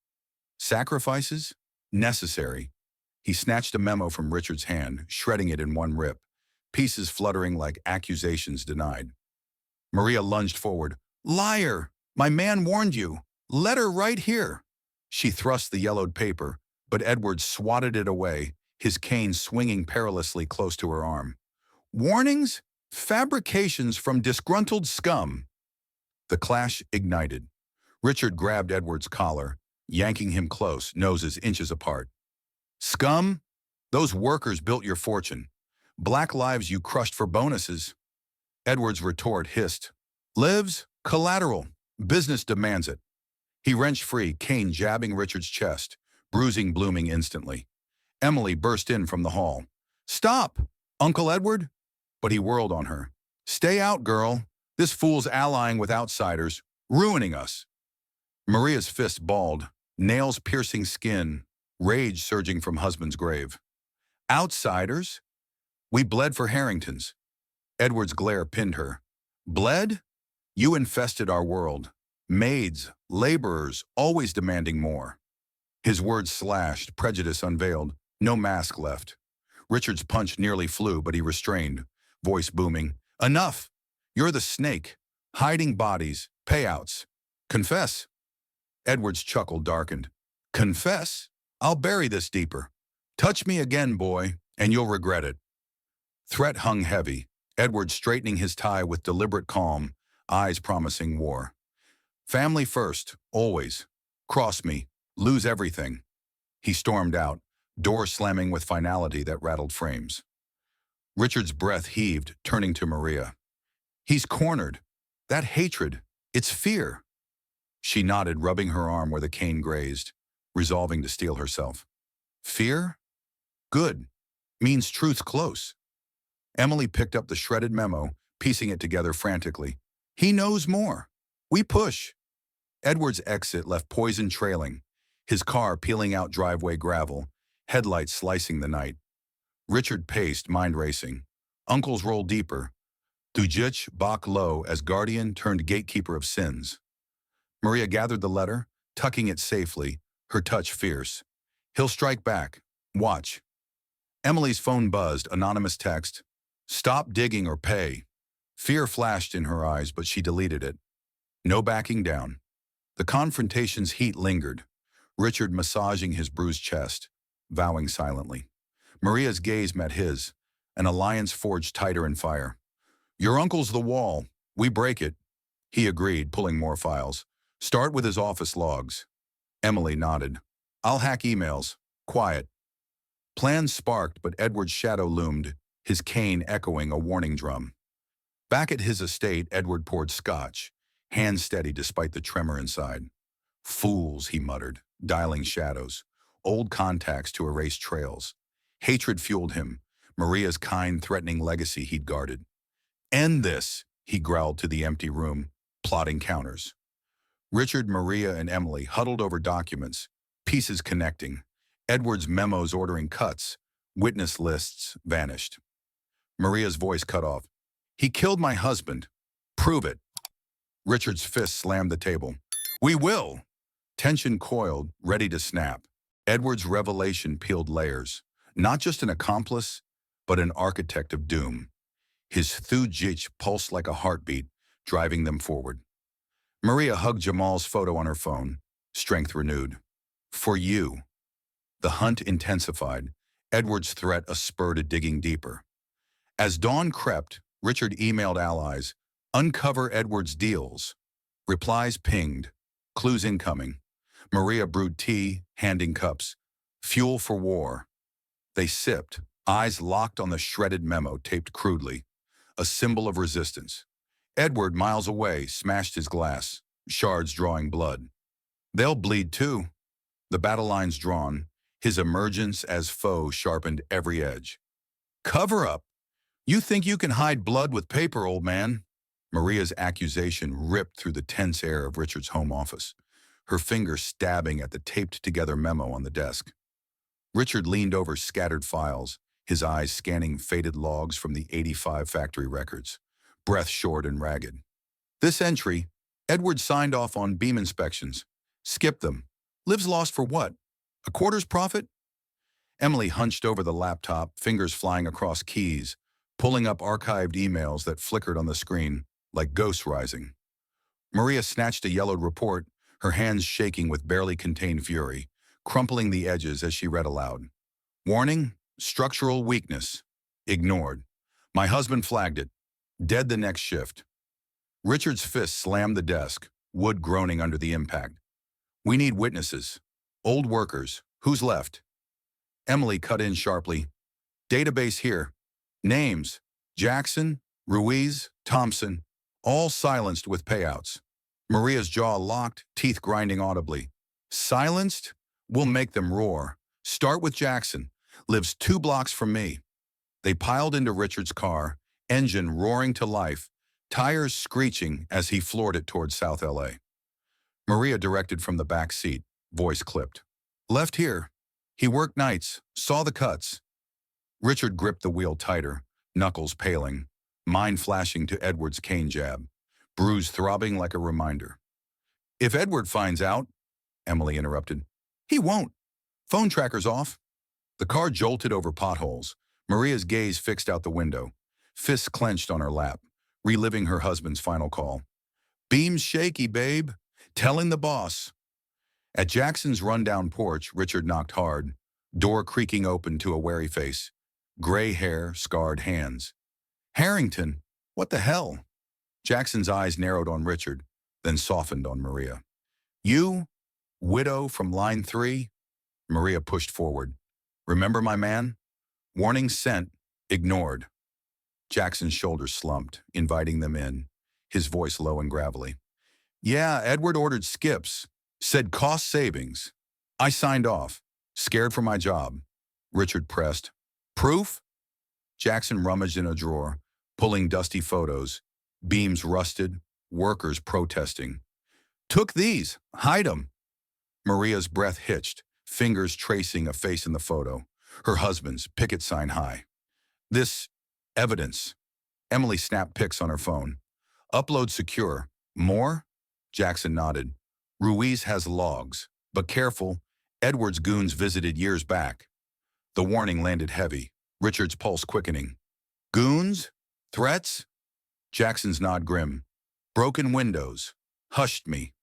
Speaker 1: Sacrifices? Necessary. He snatched a memo from Richard's hand, shredding it in one rip, pieces fluttering like accusations denied. Maria lunged forward. Liar! My man warned you. Letter right here. She thrust the yellowed paper, but Edward swatted it away, his cane swinging perilously close to her arm. Warnings? Fabrications from disgruntled scum. The clash ignited. Richard grabbed Edward's collar, yanking him close, noses inches apart. Scum? Those workers built your fortune. Black lives you crushed for bonuses. Edward's retort hissed. Lives? Collateral. Business demands it. He wrenched free, cane jabbing Richard's chest, bruising blooming instantly. Emily burst in from the hall. Stop! Uncle Edward? But he whirled on her. Stay out, girl. This fool's allying with outsiders, ruining us. Maria's fist balled, nails piercing skin, rage surging from husband's grave. Outsiders? We bled for Harringtons. Edward's glare pinned her. Bled? You infested our world. Maids, laborers, always demanding more. His words slashed, prejudice unveiled, no mask left. Richard's punch nearly flew, but he restrained, voice booming. Enough! You're the snake. Hiding bodies, payouts. Confess. Edward's chuckle darkened. Confess? I'll bury this deeper. Touch me again, boy, and you'll regret it. Threat hung heavy, Edward straightening his tie with deliberate calm, eyes promising war. Family first, always. Cross me, lose everything. He stormed out, door slamming with finality that rattled frames. Richard's breath heaved, turning to Maria. He's cornered. That hatred, it's fear. She nodded, rubbing her arm where the cane grazed, resolving to steel herself. Fear? Good. Means truth's close. Emily picked up the shredded memo, piecing it together frantically. He knows more. We push. Edward's exit left poison trailing, his car peeling out driveway gravel, headlights slicing the night. Richard paced, mind racing. Uncles rolled deeper. Dujich Bach low as guardian turned gatekeeper of sins. Maria gathered the letter, tucking it safely, her touch fierce. He'll strike back. Watch. Emily's phone buzzed, anonymous text. Stop digging or pay. Fear flashed in her eyes, but she deleted it. No backing down. The confrontation's heat lingered, Richard massaging his bruised chest, vowing silently. Maria's gaze met his, an alliance forged tighter in fire. Your uncle's the wall. We break it. He agreed, pulling more files. Start with his office logs. Emily nodded. I'll hack emails. Quiet. Plans sparked, but Edward's shadow loomed, his cane echoing a warning drum. Back at his estate, Edward poured scotch, hands steady despite the tremor inside. Fools, he muttered, dialing shadows, old contacts to erase trails. Hatred fueled him, Maria's kind, threatening legacy he'd guarded. End this, he growled to the empty room, plotting counters. Richard, Maria, and Emily huddled over documents, pieces connecting. Edward's memos ordering cuts, witness lists vanished. Maria's voice cut off. He killed my husband. Prove it. Richard's fist slammed the table. We will. Tension coiled, ready to snap. Edward's revelation peeled layers. Not just an accomplice, but an architect of doom. His thujich pulsed like a heartbeat, driving them forward. Maria hugged Jamal's photo on her phone, strength renewed. For you. The hunt intensified, Edward's threat a spur to digging deeper. As dawn crept, Richard emailed allies, uncover Edward's deals. Replies pinged, clues incoming. Maria brewed tea, handing cups. Fuel for war. They sipped, eyes locked on the shredded memo taped crudely, a symbol of resistance. Edward, miles away, smashed his glass, shards drawing blood. They'll bleed too. The battle lines drawn, his emergence as foe sharpened every edge. Cover up! You think you can hide blood with paper, old man? Maria's accusation ripped through the tense air of Richard's home office, her finger stabbing at the taped-together memo on the desk. Richard leaned over scattered files, his eyes scanning faded logs from the 85 factory records, breath short and ragged. This entry, Edward signed off on beam inspections. Skip them. Lives lost for what? A quarter's profit? Emily hunched over the laptop, fingers flying across keys, pulling up archived emails that flickered on the screen like ghosts rising. Maria snatched a yellowed report, her hands shaking with barely contained fury, crumpling the edges as she read aloud. Warning, structural weakness. Ignored. My husband flagged it. Dead the next shift. Richard's fist slammed the desk, wood groaning under the impact. We need witnesses. Old workers. Who's left? Emily cut in sharply. Database here. Names. Jackson, Ruiz, Thompson. All silenced with payouts. Maria's jaw locked, teeth grinding audibly. Silenced? We'll make them roar. Start with Jackson. Lives 2 blocks from me. They piled into Richard's car, engine roaring to life, tires screeching as he floored it towards South LA. Maria directed from the back seat, voice clipped. Left here. He worked nights, saw the cuts. Richard gripped the wheel tighter, knuckles paling, mind flashing to Edward's cane jab, bruise throbbing like a reminder. If Edward finds out, Emily interrupted. He won't. Phone tracker's off. The car jolted over potholes, Maria's gaze fixed out the window, fists clenched on her lap, reliving her husband's final call. Beam's shaky, babe. Telling the boss. At Jackson's rundown porch, Richard knocked hard, door creaking open to a wary face, gray hair, scarred hands. Harrington, what the hell? Jackson's eyes narrowed on Richard, then softened on Maria. You, widow from line 3? Maria pushed forward. Remember my man? Warning sent, ignored. Jackson's shoulders slumped, inviting them in, his voice low and gravelly. Yeah, Edward ordered skips. Said cost savings. I signed off. Scared for my job. Richard pressed. Proof? Jackson rummaged in a drawer, pulling dusty photos. Beams rusted, workers protesting. Took these. Hide 'em. Maria's breath hitched, fingers tracing a face in the photo. Her husband's, picket sign high. This evidence. Emily snapped pics on her phone. Upload secure. More? Jackson nodded. Ruiz has logs, but careful, Edward's goons visited years back. The warning landed heavy, Richard's pulse quickening. Goons? Threats? Jackson's nod grim. Broken windows. Hushed me.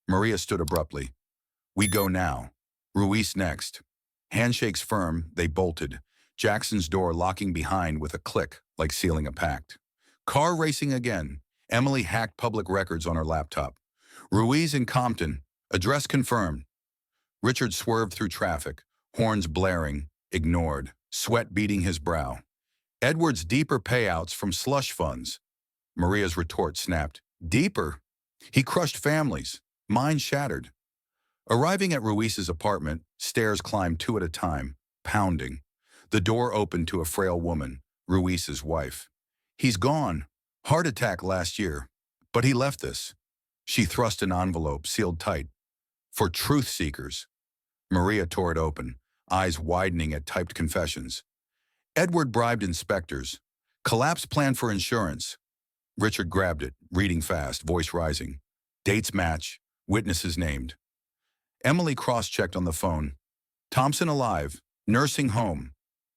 Speaker 1: Maria stood abruptly. We go now. Ruiz next. Handshakes firm, they bolted, Jackson's door locking behind with a click like sealing a pact. Car racing again. Emily hacked public records on her laptop. Ruiz in Compton. Address confirmed. Richard swerved through traffic, horns blaring, ignored, sweat beading his brow. Edward's deeper payouts from slush funds. Maria's retort snapped. Deeper? He crushed families, minds shattered. Arriving at Ruiz's apartment, stairs climbed 2 at a time, pounding. The door opened to a frail woman, Ruiz's wife. He's gone. Heart attack last year. But he left this. She thrust an envelope, sealed tight. For truth seekers. Maria tore it open, eyes widening at typed confessions. Edward bribed inspectors. Collapse plan for insurance. Richard grabbed it, reading fast, voice rising. Dates match, witnesses named. Emily cross-checked on the phone. Thompson alive, nursing home.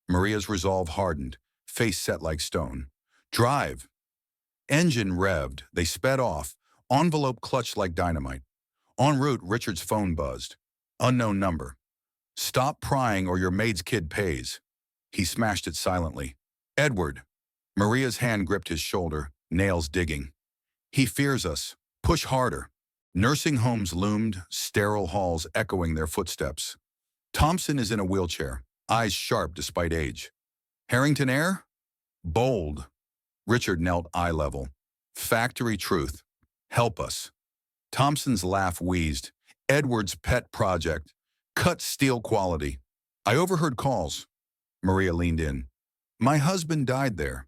Speaker 1: Maria's resolve hardened, face set like stone. Drive. Engine revved, they sped off, envelope clutched like dynamite. En route, Richard's phone buzzed. Unknown number. Stop prying or your maid's kid pays. He smashed it silently. Edward. Maria's hand gripped his shoulder, nails digging. He fears us. Push harder. Nursing homes loomed, sterile halls echoing their footsteps. Thompson is in a wheelchair, eyes sharp despite age. Harrington air? Bold. Richard knelt eye level. Factory truth. Help us. Thompson's laugh wheezed. Edward's pet project. Cut steel quality. I overheard calls. Maria leaned in. My husband died there.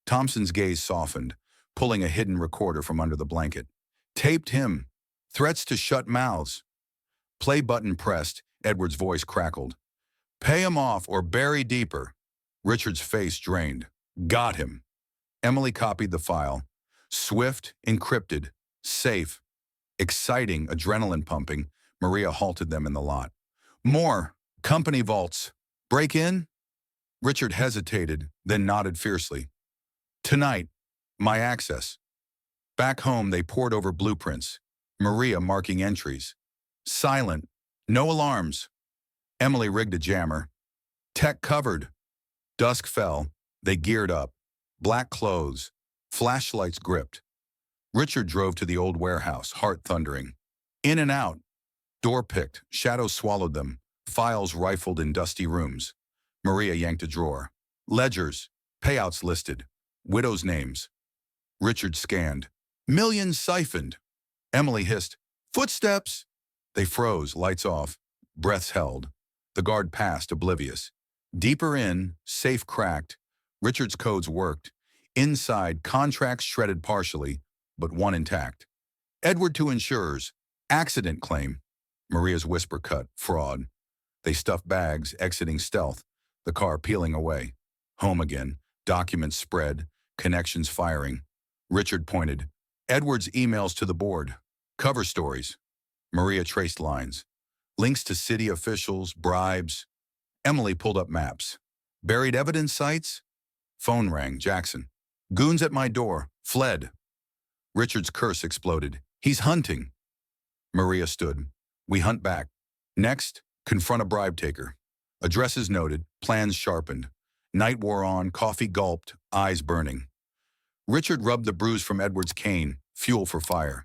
Speaker 1: Thompson's gaze softened, pulling a hidden recorder from under the blanket. Taped him. Threats to shut mouths. Play button pressed, Edward's voice crackled. Pay him off or bury deeper. Richard's face drained. Got him. Emily copied the file. Swift, encrypted, safe, exciting, adrenaline pumping. Maria halted them in the lot. More. Company vaults. Break in? Richard hesitated, then nodded fiercely. Tonight. My access. Back home, they pored over blueprints. Maria marking entries. Silent. No alarms. Emily rigged a jammer. Tech covered. Dusk fell. They geared up. Black clothes. Flashlights gripped. Richard drove to the old warehouse, heart thundering. In and out. Door picked. Shadows swallowed them. Files rifled in dusty rooms. Maria yanked a drawer. Ledgers. Payouts listed. Widows' names. Richard scanned. Millions siphoned. Emily hissed. Footsteps! They froze, lights off. Breaths held. The guard passed, oblivious. Deeper in, safe cracked. Richard's codes worked. Inside, contracts shredded partially, but one intact. Edward to insurers. Accident claim. Maria's whisper cut. Fraud. They stuffed bags, exiting stealth. The car peeling away. Home again. Documents spread. Connections firing. Richard pointed. Edward's emails to the board. Cover stories. Maria traced lines. Links to city officials, bribes. Emily pulled up maps. Buried evidence sites? Phone rang. Jackson. Goons at my door. Fled. Richard's curse exploded. He's hunting. Maria stood. We hunt back. Next, confront a bribe taker. Addresses noted. Plans sharpened. Night wore on. Coffee gulped. Eyes burning. Richard rubbed the bruise from Edward's cane. Fuel for fire.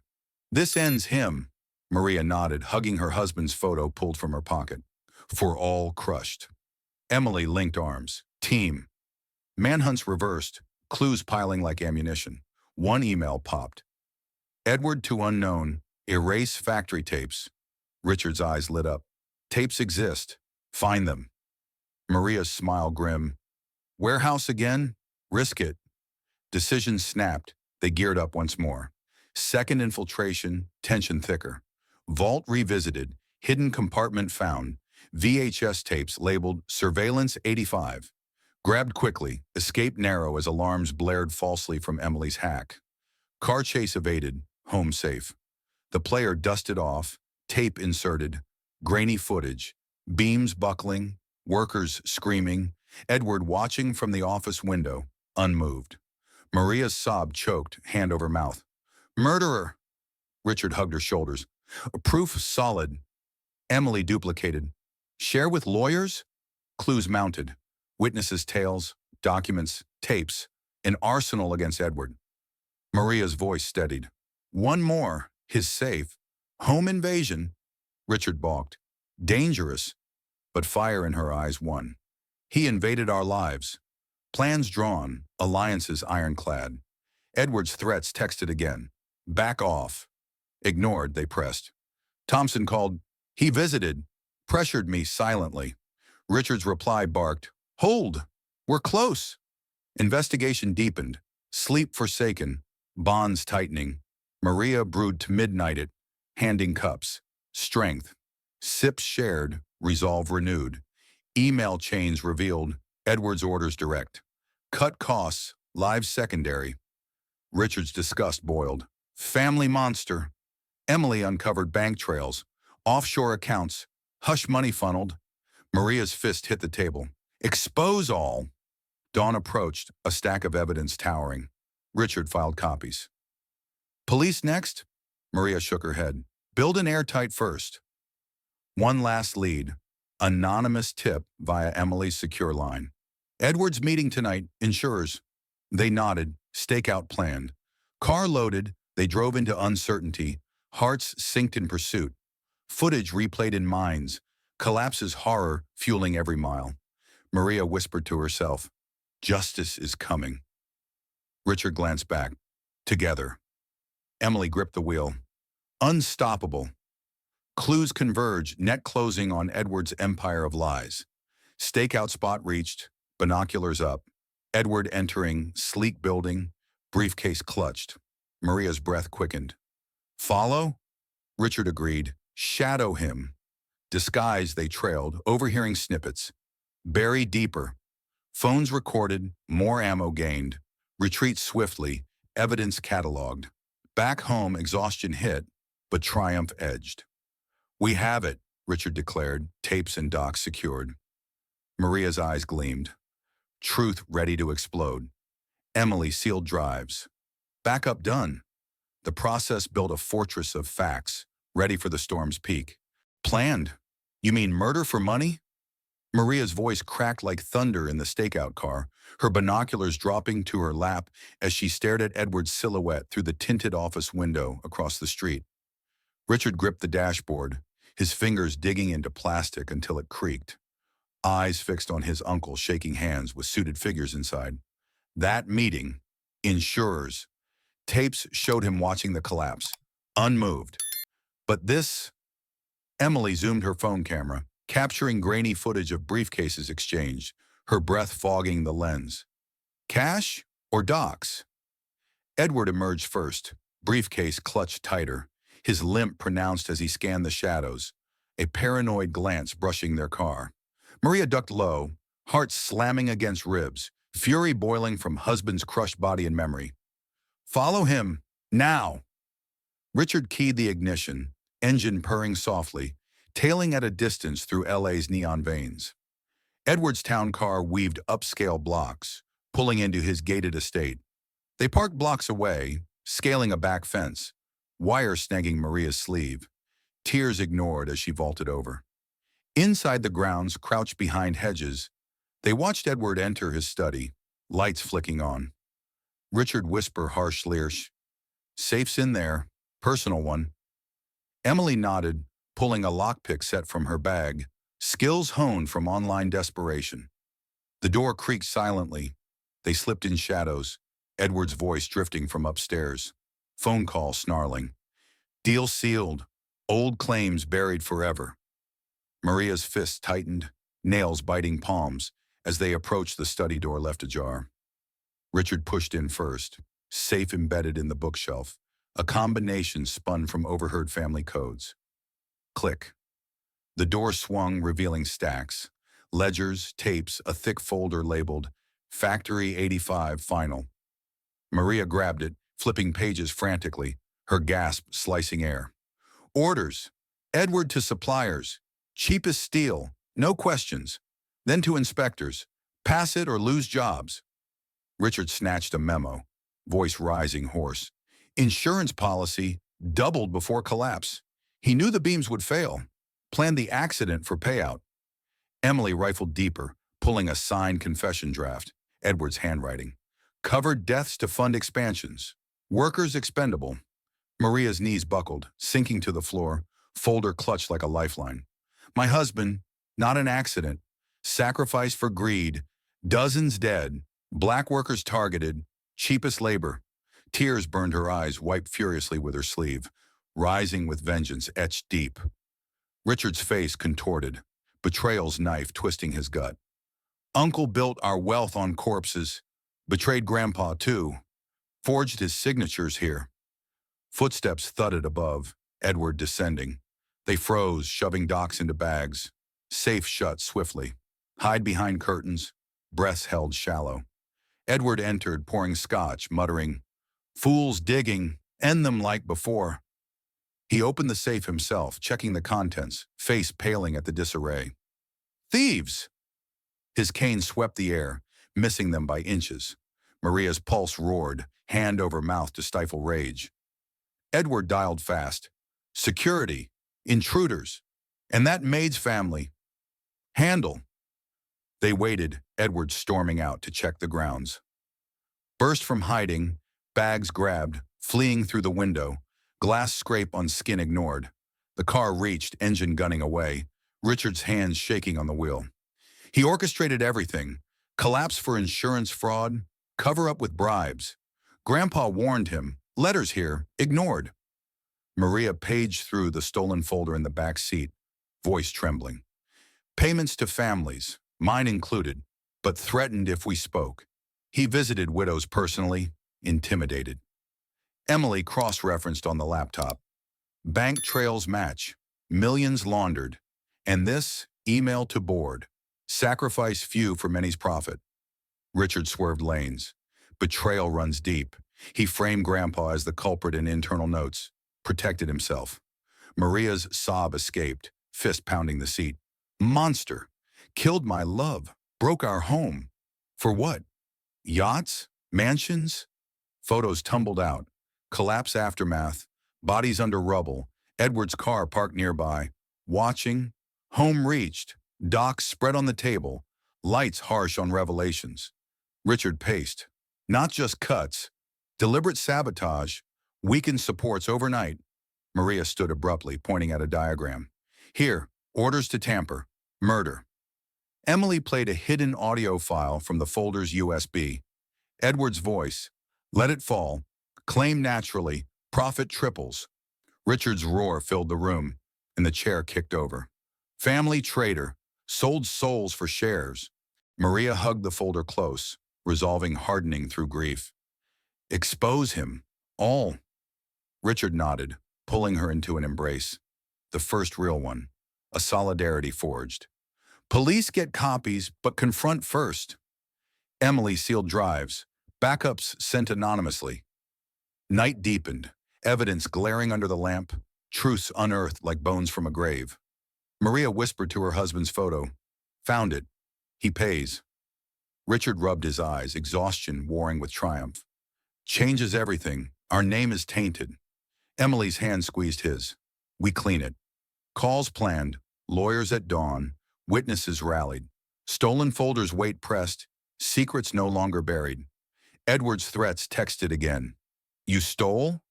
Speaker 1: This ends him. Maria nodded, hugging her husband's photo pulled from her pocket. For all crushed. Emily linked arms. Team. Manhunts reversed. Clues piling like ammunition. One email popped. Edward to unknown. Erase factory tapes. Richard's eyes lit up. Tapes exist. Find them. Maria's smile grim. Warehouse again? Risk it. Decision snapped. They geared up once more. Second infiltration, tension thicker. Vault revisited. Hidden compartment found. VHS tapes labeled Surveillance 85. Grabbed quickly. Escape narrow as alarms blared falsely from Emily's hack. Car chase evaded. Home safe. The player dusted off. Tape inserted. Grainy footage. Beams buckling. Workers screaming. Edward watching from the office window. Unmoved. Maria's sob choked, hand over mouth. Murderer! Richard hugged her shoulders. Proof solid. Emily duplicated. Share with lawyers? Clues mounted. Witnesses' tales, documents, tapes. An arsenal against Edward. Maria's voice steadied. One more. His safe. Home invasion. Richard balked. Dangerous. But fire in her eyes won. He invaded our lives. Plans drawn. Alliances ironclad. Edward's threats texted again. Back off. Ignored, they pressed. Thompson called. He visited. Pressured me silently. Richard's reply barked. Hold. We're close. Investigation deepened. Sleep forsaken. Bonds tightening. Maria brewed to midnight it. Handing cups. Strength. Sips shared. Resolve renewed. Email chains revealed. Edward's orders direct. Cut costs. Lives secondary. Richard's disgust boiled. Family monster. Emily uncovered bank trails. Offshore accounts. Hush money funneled. Maria's fist hit the table. Expose all. Dawn approached, a stack of evidence towering. Richard filed copies. Police next? Maria shook her head. Build an airtight first. One last lead. Anonymous tip via Emily's secure line. Edward's meeting tonight, insurers. They nodded, stakeout planned. Car loaded, they drove into uncertainty. Hearts synced in pursuit. Footage replayed in minds. Collapse's horror fueling every mile. Maria whispered to herself, Justice is coming. Richard glanced back. Together. Emily gripped the wheel. Unstoppable. Clues converge, net closing on Edward's empire of lies. Stakeout spot reached, binoculars up. Edward entering, sleek building, briefcase clutched. Maria's breath quickened. Follow? Richard agreed. Shadow him. Disguised, they trailed, overhearing snippets. Bury deeper. Phones recorded, more ammo gained. Retreat swiftly, evidence cataloged. Back home, exhaustion hit, but triumph edged. We have it, Richard declared, tapes and docs secured. Maria's eyes gleamed. Truth ready to explode. Emily sealed drives. Backup done. The process built a fortress of facts, ready for the storm's peak. Planned? You mean murder for money? Maria's voice cracked like thunder in the stakeout car, her binoculars dropping to her lap as she stared at Edward's silhouette through the tinted office window across the street. Richard gripped the dashboard, his fingers digging into plastic until it creaked. Eyes fixed on his uncle shaking hands with suited figures inside. That meeting, insurers. Tapes showed him watching the collapse, unmoved. But this, Emily zoomed her phone camera, capturing grainy footage of briefcases exchanged, her breath fogging the lens. Cash or docs? Edward emerged first, briefcase clutched tighter, his limp pronounced as he scanned the shadows, a paranoid glance brushing their car. Maria ducked low, heart slamming against ribs, fury boiling from husband's crushed body and memory. Follow him, now! Richard keyed the ignition, engine purring softly, tailing at a distance through LA's neon veins. Edward's town car weaved upscale blocks, pulling into his gated estate. They parked blocks away, scaling a back fence, wire snagging Maria's sleeve, tears ignored as she vaulted over. Inside the grounds, crouched behind hedges, they watched Edward enter his study, lights flicking on. Richard whispered harshly, "Safe's in there, personal one." Emily nodded, pulling a lockpick set from her bag, skills honed from online desperation. The door creaked silently. They slipped in shadows, Edward's voice drifting from upstairs. Phone call snarling. Deal sealed, old claims buried forever. Maria's fists tightened, nails biting palms, as they approached the study door left ajar. Richard pushed in first, safe embedded in the bookshelf, a combination spun from overheard family codes. Click. The door swung, revealing stacks, ledgers, tapes, a thick folder labeled Factory 85 Final. Maria grabbed it, flipping pages frantically, her gasp slicing air. Orders. Edward to suppliers. Cheapest steel. No questions. Then to inspectors. Pass it or lose jobs. Richard snatched a memo, voice rising hoarse. Insurance policy doubled before collapse. He knew the beams would fail. Planned the accident for payout. Emily rifled deeper, pulling a signed confession draft, Edward's handwriting. Covered deaths to fund expansions. Workers expendable. Maria's knees buckled, sinking to the floor, folder clutched like a lifeline. My husband, not an accident. Sacrificed for greed. Dozens dead. Black workers targeted. Cheapest labor. Tears burned her eyes, wiped furiously with her sleeve, rising with vengeance etched deep. Richard's face contorted, betrayal's knife twisting his gut. Uncle built our wealth on corpses. Betrayed Grandpa, too. Forged his signatures here. Footsteps thudded above, Edward descending. They froze, shoving docs into bags. Safe shut swiftly. Hide behind curtains. Breaths held shallow. Edward entered, pouring scotch, muttering, "Fools digging, end them like before." He opened the safe himself, checking the contents, face paling at the disarray. Thieves! His cane swept the air, missing them by inches. Maria's pulse roared, hand over mouth to stifle rage. Edward dialed fast. Security. Intruders. And that Maid's family. Handle. They waited, Edward storming out to check the grounds. Burst from hiding, bags grabbed, fleeing through the window, glass scrape on skin ignored. The car reached, engine gunning away, Richard's hands shaking on the wheel. He orchestrated everything. Collapse for insurance fraud, cover up with bribes. Grandpa warned him, letters here, ignored. Maria paged through the stolen folder in the back seat, voice trembling. Payments to families, mine included, but threatened if we spoke. He visited widows personally, intimidated. Emily cross-referenced on the laptop. Bank trails match, millions laundered, and this, email to board. Sacrifice few for many's profit. Richard swerved lanes. Betrayal runs deep. He framed Grandpa as the culprit in internal notes, protected himself. Maria's sob escaped, fist pounding the seat. Monster! Killed my love, broke our home. For what? Yachts? Mansions? Photos tumbled out. Collapse aftermath. Bodies under rubble. Edward's car parked nearby. Watching. Home reached. Docs spread on the table. Lights harsh on revelations. Richard paced. Not just cuts. Deliberate sabotage. Weakened supports overnight. Maria stood abruptly, pointing at a diagram. Here, orders to tamper. Murder. Emily played a hidden audio file from the folder's USB. Edward's voice. Let it fall. Claim naturally. Profit triples. Richard's roar filled the room, and the chair kicked over. Family traitor. Sold souls for shares. Maria hugged the folder close, resolving hardening through grief. Expose him. All. Richard nodded, pulling her into an embrace. The first real one. A solidarity forged. Police get copies, but confront first. Emily sealed drives. Backups sent anonymously. Night deepened. Evidence glaring under the lamp. Truths unearthed like bones from a grave. Maria whispered to her husband's photo. Found it. He pays. Richard rubbed his eyes, exhaustion warring with triumph. Changes everything. Our name is tainted. Emily's hand squeezed his. We clean it. Calls planned. Lawyers at dawn. Witnesses rallied. Stolen folders weight pressed. Secrets no longer buried. Edward's threats texted again. You stole?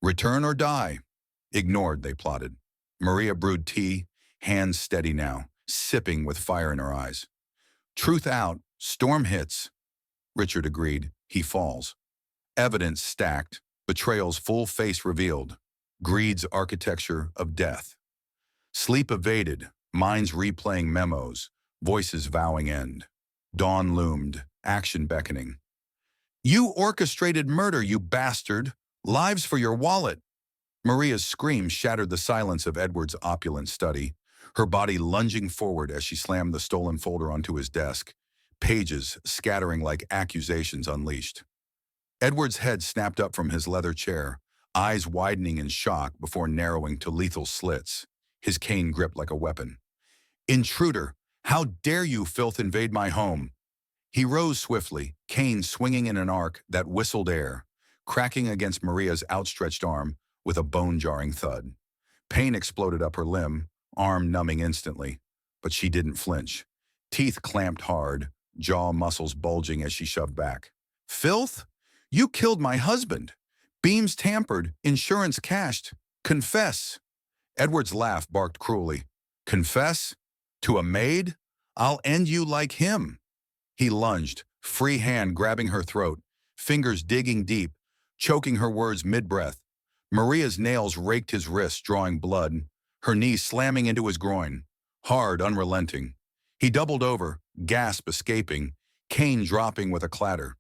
Speaker 1: Return or die. Ignored, they plotted. Maria brewed tea, hands steady now, sipping with fire in her eyes. Truth out, storm hits. Richard agreed. He falls. Evidence stacked, betrayal's full face revealed. Greed's architecture of death. Sleep evaded, minds replaying memos, voices vowing end. Dawn loomed, action beckoning. You orchestrated murder, you bastard! Lives for your wallet! Maria's scream shattered the silence of Edward's opulent study, her body lunging forward as she slammed the stolen folder onto his desk, pages scattering like accusations unleashed. Edward's head snapped up from his leather chair, eyes widening in shock before narrowing to lethal slits, his cane gripped like a weapon. Intruder! How dare you, filth, invade my home? He rose swiftly, cane swinging in an arc that whistled air, cracking against Maria's outstretched arm with a bone-jarring thud. Pain exploded up her limb, arm numbing instantly, but she didn't flinch. Teeth clamped hard, jaw muscles bulging as she shoved back. Filth? You killed my husband. Beams tampered, insurance cashed. Confess. Edward's laugh barked cruelly. Confess? To a maid? I'll end you like him. He lunged, free hand grabbing her throat, fingers digging deep, choking her words mid-breath. Maria's nails raked his wrist, drawing blood, her knees slamming into his groin, hard, unrelenting. He doubled over, gasp escaping, cane dropping with a clatter.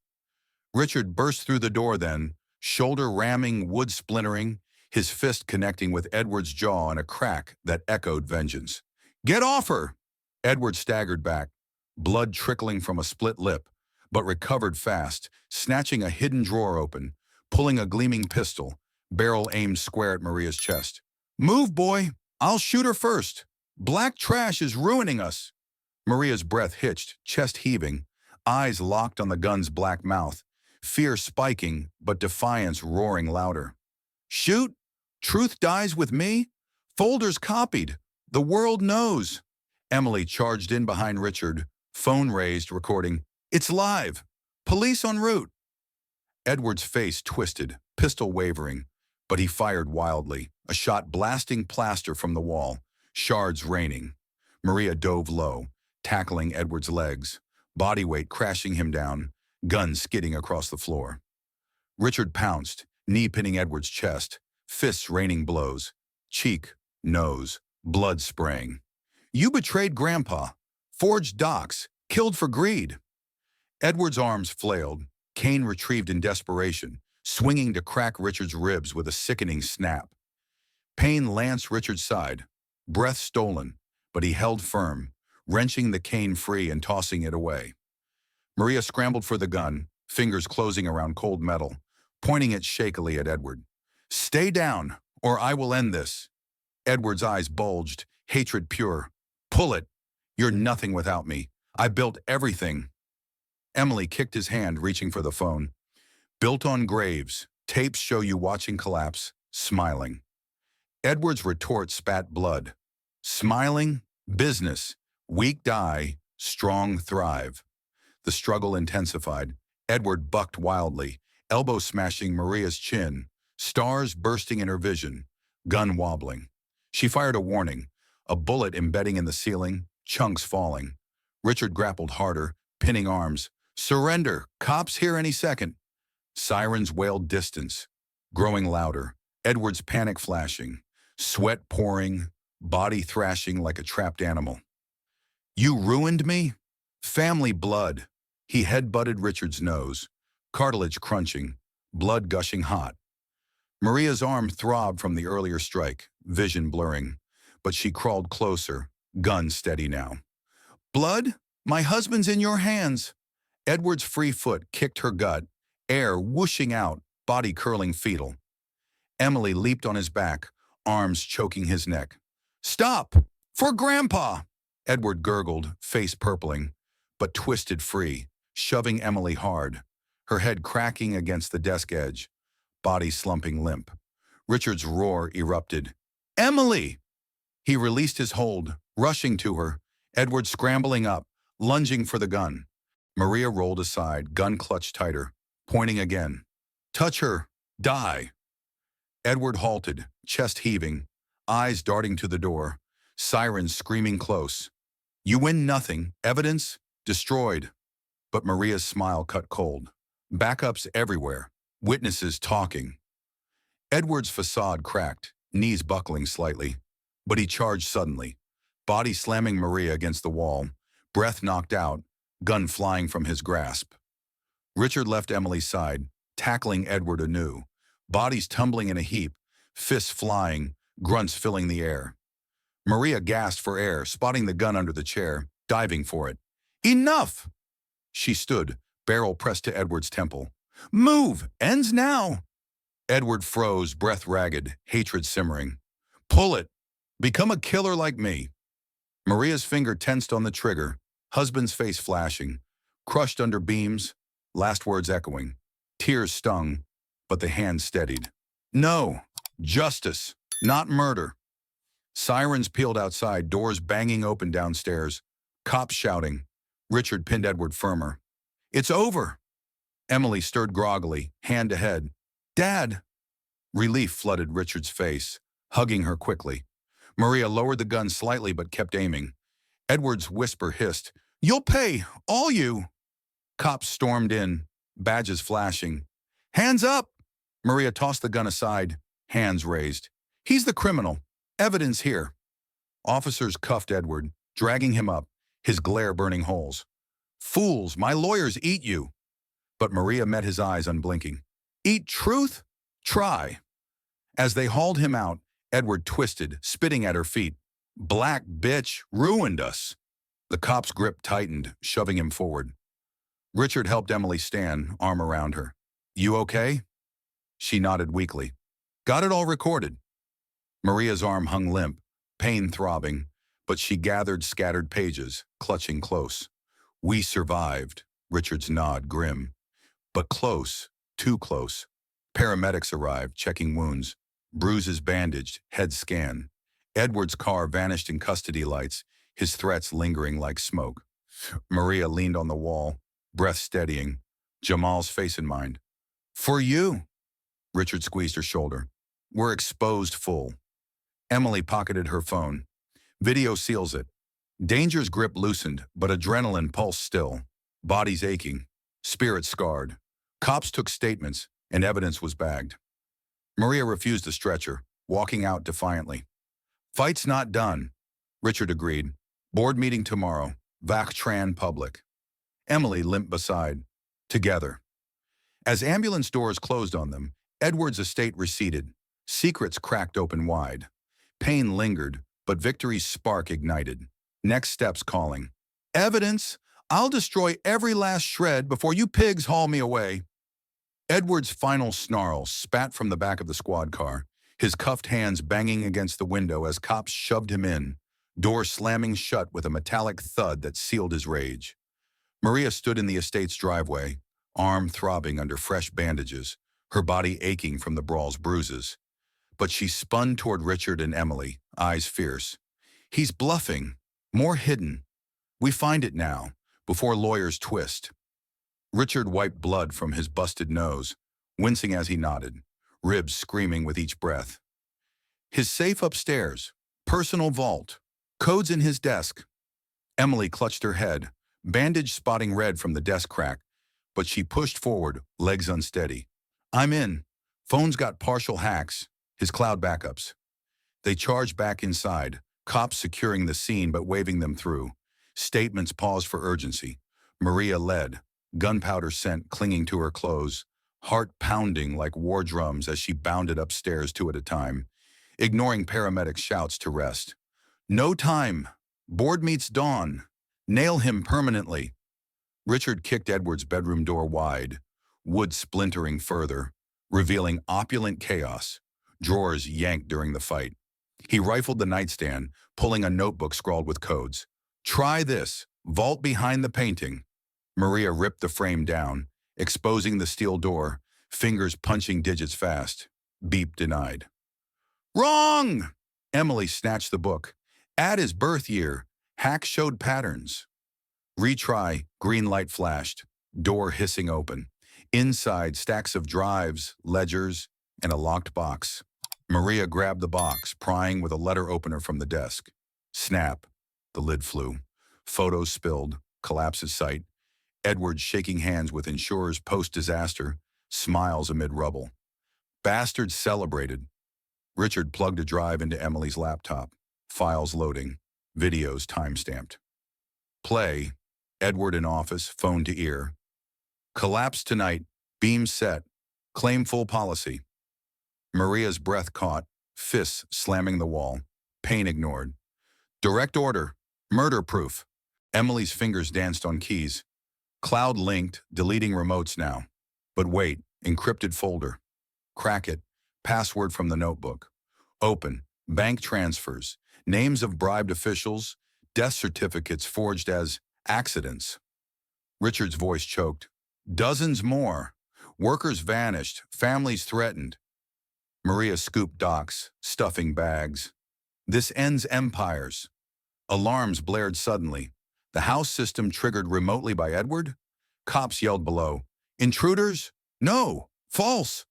Speaker 1: Richard burst through the door then, shoulder ramming, wood splintering, his fist connecting with Edward's jaw in a crack that echoed vengeance. Get off her! Edward staggered back, blood trickling from a split lip, but recovered fast, snatching a hidden drawer open, pulling a gleaming pistol, barrel aimed square at Maria's chest. Move, boy! I'll shoot her first! Black trash is ruining us! Maria's breath hitched, chest heaving, eyes locked on the gun's black mouth, fear spiking, but defiance roaring louder. Shoot? Truth dies with me? Folders copied. The world knows. Emily charged in behind Richard, phone raised, recording, It's live! Police en route! Edward's face twisted, pistol wavering, but he fired wildly, a shot blasting plaster from the wall, shards raining. Maria dove low, tackling Edward's legs, body weight crashing him down, gun skidding across the floor. Richard pounced, knee pinning Edward's chest, fists raining blows, cheek, nose, blood spraying. You betrayed Grandpa, forged docs, killed for greed. Edward's arms flailed, cane retrieved in desperation, swinging to crack Richard's ribs with a sickening snap. Pain lanced Richard's side, breath stolen, but he held firm, wrenching the cane free and tossing it away. Maria scrambled for the gun, fingers closing around cold metal, pointing it shakily at Edward. "Stay down, or I will end this." Edward's eyes bulged, hatred pure. "Pull it. You're nothing without me. I built everything." Emily kicked his hand, reaching for the phone. "Built on graves. Tapes show you watching collapse, smiling." Edward's retort spat blood. "Smiling? Business. Weak die, strong thrive." The struggle intensified. Edward bucked wildly, elbow smashing Maria's chin, stars bursting in her vision, gun wobbling. She fired a warning, a bullet embedding in the ceiling, chunks falling. Richard grappled harder, pinning arms. "Surrender! Cops here any second!" Sirens wailed distance, growing louder. Edward's panic flashing, sweat pouring, body thrashing like a trapped animal. "You ruined me?" Family blood. He headbutted Richard's nose, cartilage crunching, blood gushing hot. Maria's arm throbbed from the earlier strike, vision blurring, but she crawled closer, gun steady now. "Blood? My husband's in your hands." Edward's free foot kicked her gut, air whooshing out, body curling fetal. Emily leaped on his back, arms choking his neck. "Stop! For Grandpa!" Edward gurgled, face purpling, but twisted free, shoving Emily hard, her head cracking against the desk edge, body slumping limp. Richard's roar erupted. "Emily!" He released his hold, rushing to her, Edward scrambling up, lunging for the gun. Maria rolled aside, gun clutched tighter, pointing again. "Touch her! Die!" Edward halted, chest heaving, eyes darting to the door, sirens screaming close. "You win nothing, evidence destroyed." But Maria's smile cut cold. Backups everywhere, witnesses talking. Edward's facade cracked, knees buckling slightly, but he charged suddenly, body slamming Maria against the wall, breath knocked out, gun flying from his grasp. Richard left Emily's side, tackling Edward anew, bodies tumbling in a heap, fists flying, grunts filling the air. Maria gasped for air, spotting the gun under the chair, diving for it. "Enough!" She stood, barrel pressed to Edward's temple. "Move! Ends now!" Edward froze, breath ragged, hatred simmering. "Pull it! Become a killer like me!" Maria's finger tensed on the trigger, husband's face flashing, crushed under beams, last words echoing. Tears stung, but the hand steadied. "No! Justice! Not murder!" Sirens pealed outside, doors banging open downstairs, cops shouting. Richard pinned Edward firmer. "It's over!" Emily stirred groggily, hand to head. "Dad!" Relief flooded Richard's face, hugging her quickly. Maria lowered the gun slightly but kept aiming. Edward's whisper hissed, "You'll pay, all you!" Cops stormed in, badges flashing. "Hands up!" Maria tossed the gun aside, hands raised. "He's the criminal. Evidence here." Officers cuffed Edward, dragging him up, his glare burning holes. "Fools, my lawyers eat you." But Maria met his eyes unblinking. "Eat truth? Try." As they hauled him out, Edward twisted, spitting at her feet. "Black bitch, ruined us." The cop's grip tightened, shoving him forward. Richard helped Emily stand, arm around her. "You okay?" She nodded weakly. "Got it all recorded." Maria's arm hung limp, pain throbbing, but she gathered scattered pages, clutching close. "We survived," Richard's nod grim. But close, too close. Paramedics arrived, checking wounds. Bruises bandaged, head scanned. Edward's car vanished in custody lights, his threats lingering like smoke. Maria leaned on the wall, breath steadying, Jamal's face in mind. "For you." Richard squeezed her shoulder. "We're exposed full." Emily pocketed her phone. "Video seals it." Danger's grip loosened, but adrenaline pulsed still. Bodies aching, spirits scarred. Cops took statements, and evidence was bagged. Maria refused the stretcher, walking out defiantly. Fight's not done, Richard agreed. Board meeting tomorrow. Vactran public. Emily limped beside. Together. As ambulance doors closed on them, Edward's estate receded. Secrets cracked open wide. Pain lingered, but victory's spark ignited. Next steps calling. Evidence! I'll destroy every last shred before you pigs haul me away. Edward's final snarl spat from the back of the squad car, his cuffed hands banging against the window as cops shoved him in, door slamming shut with a metallic thud that sealed his rage. Maria stood in the estate's driveway, arm throbbing under fresh bandages, her body aching from the brawl's bruises. But she spun toward Richard and Emily, eyes fierce. He's bluffing, more hidden. We find it now, before lawyers twist. Richard wiped blood from his busted nose, wincing as he nodded, ribs screaming with each breath. His safe upstairs, personal vault, codes in his desk. Emily clutched her head, bandage spotting red from the desk crack, but she pushed forward, legs unsteady. I'm in. Phone's got partial hacks, his cloud backups. They charged back inside, cops securing the scene but waving them through. Statements paused for urgency. Maria led, gunpowder scent clinging to her clothes, heart pounding like war drums as she bounded upstairs two at a time, ignoring paramedics' shouts to rest. No time. Board meets dawn. Nail him permanently. Richard kicked Edward's bedroom door wide, wood splintering further, revealing opulent chaos, drawers yanked during the fight. He rifled the nightstand, pulling a notebook scrawled with codes. Try this. Vault behind the painting. Maria ripped the frame down, exposing the steel door, fingers punching digits fast. Beep denied. Wrong! Emily snatched the book. Add his birth year. Hack showed patterns. Retry, green light flashed, door hissing open. Inside, stacks of drives, ledgers, and a locked box. Maria grabbed the box, prying with a letter opener from the desk. Snap. The lid flew. Photos spilled, collapse at sight. Edward shaking hands with insurers post-disaster, smiles amid rubble. Bastards celebrated. Richard plugged a drive into Emily's laptop. Files loading. Videos time-stamped. Play. Edward in office, phone to ear. Collapse tonight. Beam set. Claim full policy. Maria's breath caught, fists slamming the wall. Pain ignored. Direct order. Murder proof. Emily's fingers danced on keys. Cloud linked, deleting remotes now. But wait, encrypted folder. Crack it. Password from the notebook. Open. Bank transfers. Names of bribed officials. Death certificates forged as accidents. Richard's voice choked. Dozens more. Workers vanished. Families threatened. Maria scooped docs, stuffing bags. This ends empires. Alarms blared suddenly. The house system triggered remotely by Edward? Cops yelled below. Intruders? No! False!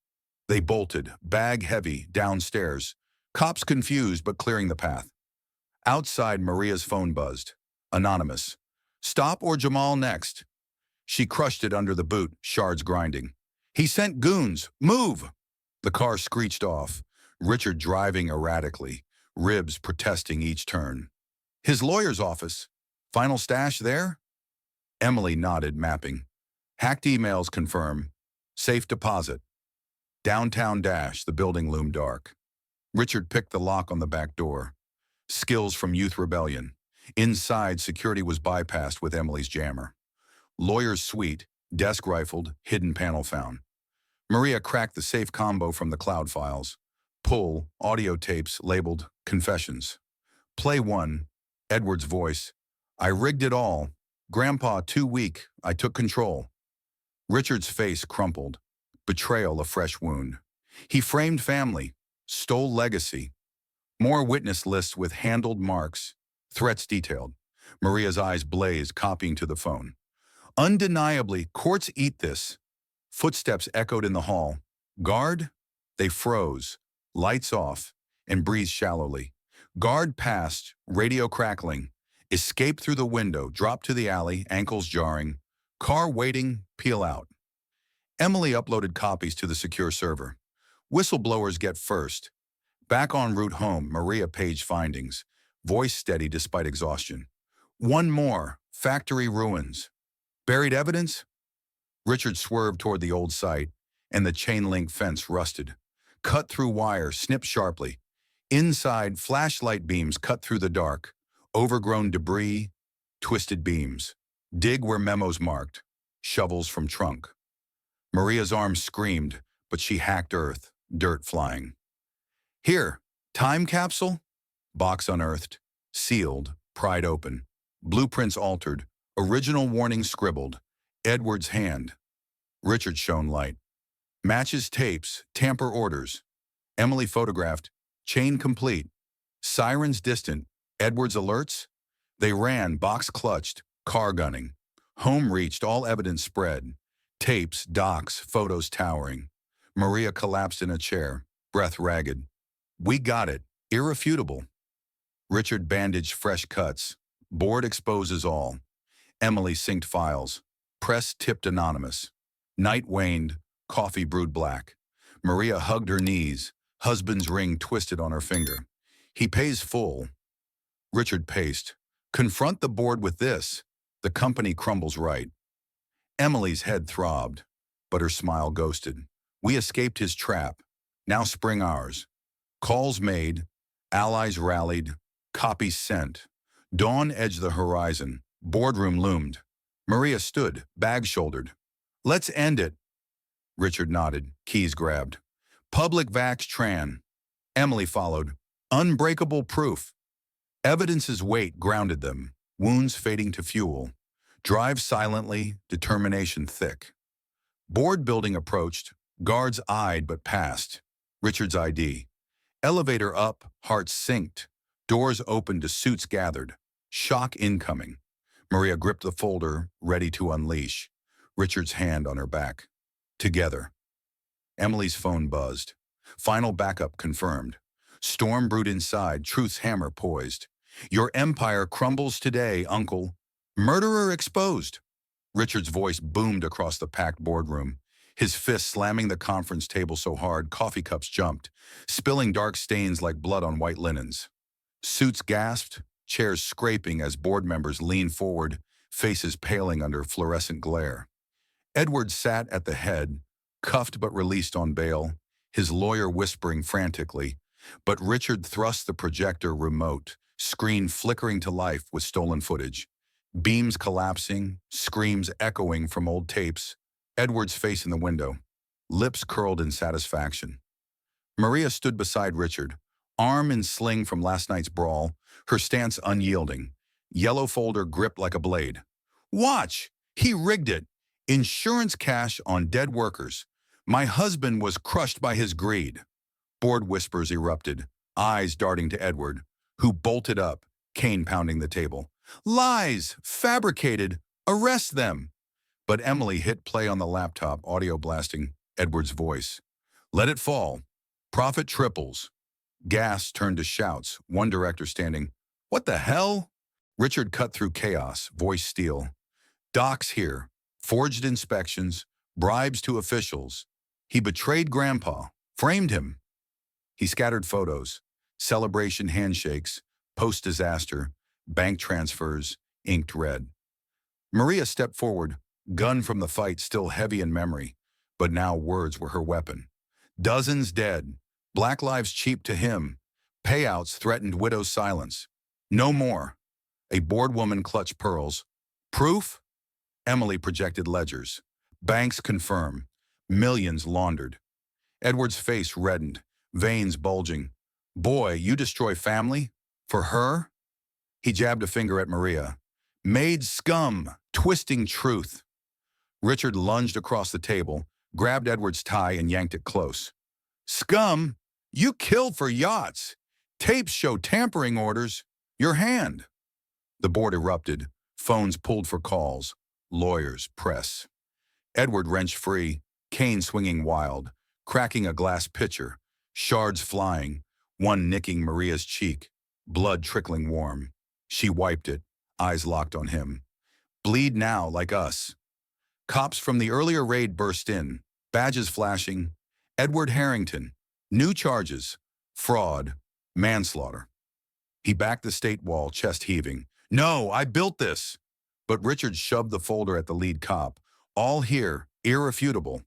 Speaker 1: They bolted, bag heavy, downstairs. Cops confused but clearing the path. Outside, Maria's phone buzzed. Anonymous. Stop or Jamal next. She crushed it under the boot, shards grinding. He sent goons. Move! The car screeched off, Richard driving erratically, ribs protesting each turn. His lawyer's office. Final stash there? Emily nodded, mapping. Hacked emails confirm. Safe deposit. Downtown dash, the building loomed dark. Richard picked the lock on the back door. Skills from Youth Rebellion. Inside, security was bypassed with Emily's jammer. Lawyer's suite, desk rifled, hidden panel found. Maria cracked the safe combo from the cloud files. Pull, audio tapes labeled Confessions. Play 1, Edward's voice. I rigged it all. Grandpa too weak, I took control. Richard's face crumpled. Betrayal a fresh wound. He framed family, stole legacy. More witness lists with handled marks, threats detailed. Maria's eyes blazed, copying to the phone. Undeniably, courts eat this. Footsteps echoed in the hall. Guard? They froze, lights off, and breathed shallowly. Guard passed, radio crackling. Escaped through the window, dropped to the alley, ankles jarring. Car waiting, peel out. Emily uploaded copies to the secure server. Whistleblowers get first. Back en route home, Maria page findings. Voice steady despite exhaustion. One more. Factory ruins. Buried evidence? Richard swerved toward the old site, and the chain-link fence rusted. Cut through wire, snipped sharply. Inside, flashlight beams cut through the dark. Overgrown debris, twisted beams. Dig where memos marked. Shovels from trunk. Maria's arms screamed, but she hacked earth, dirt flying. Here, time capsule? Box unearthed, sealed, pried open. Blueprints altered, original warning scribbled. Edward's hand. Richard shone light. Matches tapes, tamper orders. Emily photographed, chain complete. Sirens distant, Edward's alerts? They ran, box clutched, car gunning. Home reached, all evidence spread. Tapes, docs, photos towering. Maria collapsed in a chair, breath ragged. We got it, irrefutable. Richard bandaged fresh cuts. Board exposes all. Emily synced files. Press tipped anonymous. Night waned, coffee brewed black. Maria hugged her knees, husband's ring twisted on her finger. He pays full. Richard paced. Confront the board with this. The company crumbles right. Emily's head throbbed, but her smile ghosted. We escaped his trap. Now spring ours. Calls made, allies rallied, copies sent. Dawn edged the horizon. Boardroom loomed. Maria stood, bag-shouldered. Let's end it. Richard nodded, keys grabbed. Public vax tran. Emily followed. Unbreakable proof. Evidence's weight grounded them, wounds fading to fuel. Drive silently, determination thick. Board building approached, guards eyed but passed. Richard's ID. Elevator up, hearts synced. Doors opened to suits gathered. Shock incoming. Maria gripped the folder, ready to unleash. Richard's hand on her back. Together. Emily's phone buzzed. Final backup confirmed. Storm brewed inside, truth's hammer poised. Your empire crumbles today, uncle. Murderer exposed. Richard's voice boomed across the packed boardroom, his fist slamming the conference table so hard coffee cups jumped, spilling dark stains like blood on white linens. Suits gasped, chairs scraping as board members leaned forward, faces paling under fluorescent glare. Edward sat at the head, cuffed but released on bail, his lawyer whispering frantically, but Richard thrust the projector remote, screen flickering to life with stolen footage. Beams collapsing, screams echoing from old tapes, Edward's face in the window, lips curled in satisfaction. Maria stood beside Richard, arm in sling from last night's brawl, her stance unyielding, yellow folder gripped like a blade. Watch! He rigged it! Insurance cash on dead workers. My husband was crushed by his greed. Bored whispers erupted, eyes darting to Edward, who bolted up, cane pounding the table. Lies! Fabricated! Arrest them! But Emily hit play on the laptop, audio blasting Edward's voice. Let it fall. Profit triples. Gas turned to shouts, one director standing. What the hell? Richard cut through chaos, voice steel. Docs here. Forged inspections. Bribes to officials. He betrayed Grandpa. Framed him. He scattered photos. Celebration handshakes. Post-disaster. Bank transfers. Inked red. Maria stepped forward, gun from the fight still heavy in memory, but now words were her weapon. Dozens dead. Black lives cheap to him. Payouts threatened widow's silence. No more. A bored woman clutched pearls. Proof? Emily projected ledgers. Banks confirm. Millions laundered. Edward's face reddened, veins bulging. Boy, you destroy family? For her? He jabbed a finger at Maria. Maid scum, twisting truth. Richard lunged across the table, grabbed Edward's tie and yanked it close. Scum? You killed for yachts. Tapes show tampering orders. Your hand. The board erupted. Phones pulled for calls. Lawyers, press. Edward wrenched free, cane swinging wild, cracking a glass pitcher, shards flying, one nicking Maria's cheek, blood trickling warm. She wiped it, eyes locked on him. Bleed now like us. Cops from the earlier raid burst in, badges flashing. Edward Harrington, New charges: fraud, manslaughter. He backed the state wall, chest heaving. No, I built this. But Richard shoved the folder at the lead cop. All here, irrefutable.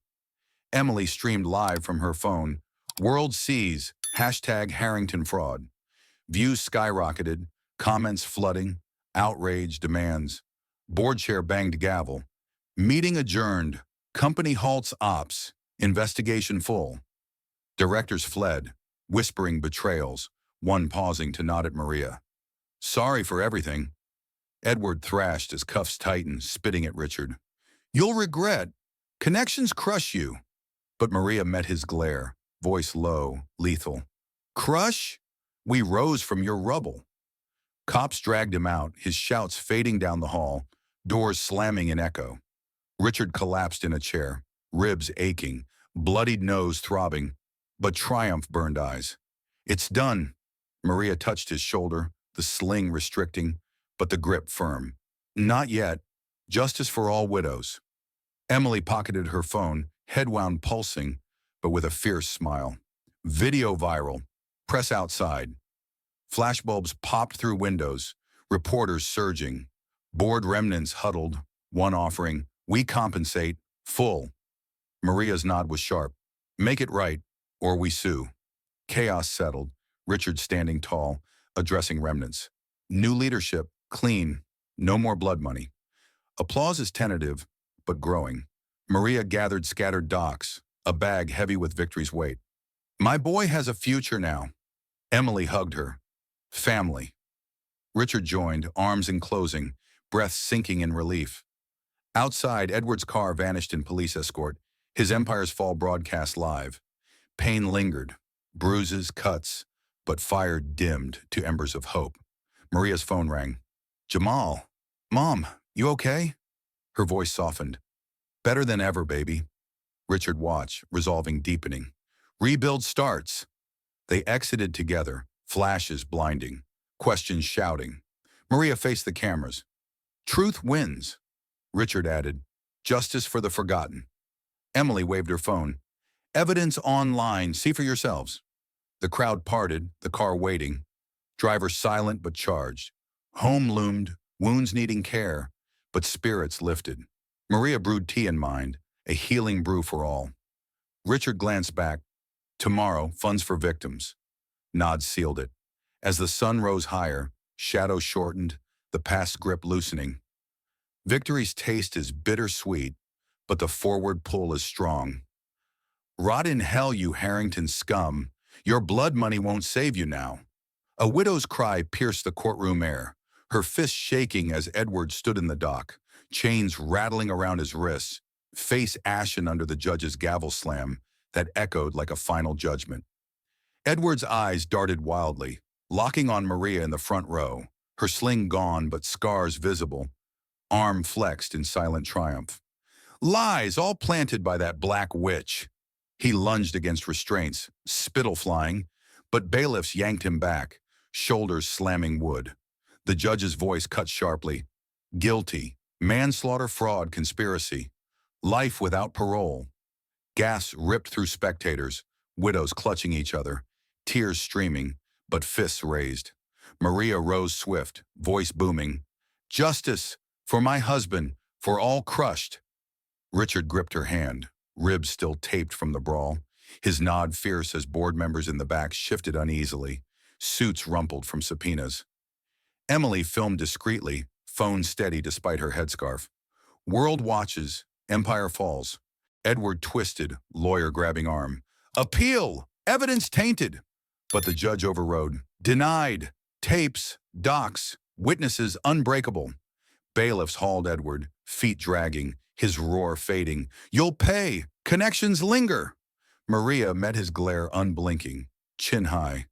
Speaker 1: Emily streamed live from her phone. World sees, hashtag Harrington fraud. Views skyrocketed, comments flooding, outrage demands. Board chair banged gavel. Meeting adjourned. Company halts ops. Investigation full. Directors fled, whispering betrayals, one pausing to nod at Maria. Sorry for everything. Edward thrashed as cuffs tightened, spitting at Richard. You'll regret. Connections crush you. But Maria met his glare, voice low, lethal. Crush? We rose from your rubble. Cops dragged him out, his shouts fading down the hall, doors slamming in echo. Richard collapsed in a chair, ribs aching, bloodied nose throbbing, but triumph burned eyes. It's done. Maria touched his shoulder, the sling restricting, but the grip firm. Not yet. Justice for all widows. Emily pocketed her phone, head wound pulsing, but with a fierce smile. Video viral. Press outside. Flashbulbs popped through windows, reporters surging. Board remnants huddled, one offering, we compensate, full. Maria's nod was sharp. Make it right, or we sue. Chaos settled, Richard standing tall, addressing remnants. New leadership, clean, no more blood money. Applause is tentative, but growing. Maria gathered scattered docs, a bag heavy with victory's weight. My boy has a future now. Emily hugged her. Family. Richard joined, arms enclosing, breath sinking in relief. Outside, Edward's car vanished in police escort, his empire's fall broadcast live. Pain lingered, bruises, cuts, but fire dimmed to embers of hope. Maria's phone rang. Jamal. Mom, you okay? Her voice softened. Better than ever, baby. Richard watched, resolving deepening. Rebuild starts. They exited together, flashes blinding, questions shouting. Maria faced the cameras. Truth wins. Richard added, justice for the forgotten. Emily waved her phone. Evidence online, see for yourselves. The crowd parted, the car waiting. Driver silent but charged. Home loomed, wounds needing care, but spirits lifted. Maria brewed tea in mind, a healing brew for all. Richard glanced back. Tomorrow, funds for victims. Nods sealed it. As the sun rose higher, shadows shortened, the past grip loosening. Victory's taste is bittersweet, but the forward pull is strong. Rot in hell, you Harrington scum. Your blood money won't save you now. A widow's cry pierced the courtroom air, her fist shaking as Edward stood in the dock, chains rattling around his wrists, face ashen under the judge's gavel slam that echoed like a final judgment. Edward's eyes darted wildly, locking on Maria in the front row, her sling gone but scars visible, arm flexed in silent triumph. Lies all planted by that black witch. He lunged against restraints, spittle flying, but bailiffs yanked him back, shoulders slamming wood. The judge's voice cut sharply. Guilty. Manslaughter, fraud, conspiracy. Life without parole. Gas ripped through spectators, widows clutching each other, tears streaming, but fists raised. Maria rose swift, voice booming. Justice for my husband, for all crushed. Richard gripped her hand, ribs still taped from the brawl, his nod fierce as board members in the back shifted uneasily, suits rumpled from subpoenas. Emily filmed discreetly, phone steady despite her headscarf. World watches, Empire falls. Edward twisted, lawyer grabbing arm. Appeal! Evidence tainted! But the judge overrode. Denied! Tapes, docs, witnesses unbreakable. Bailiffs hauled Edward, feet dragging, his roar fading. You'll pay! Connections linger! Maria met his glare unblinking, chin high.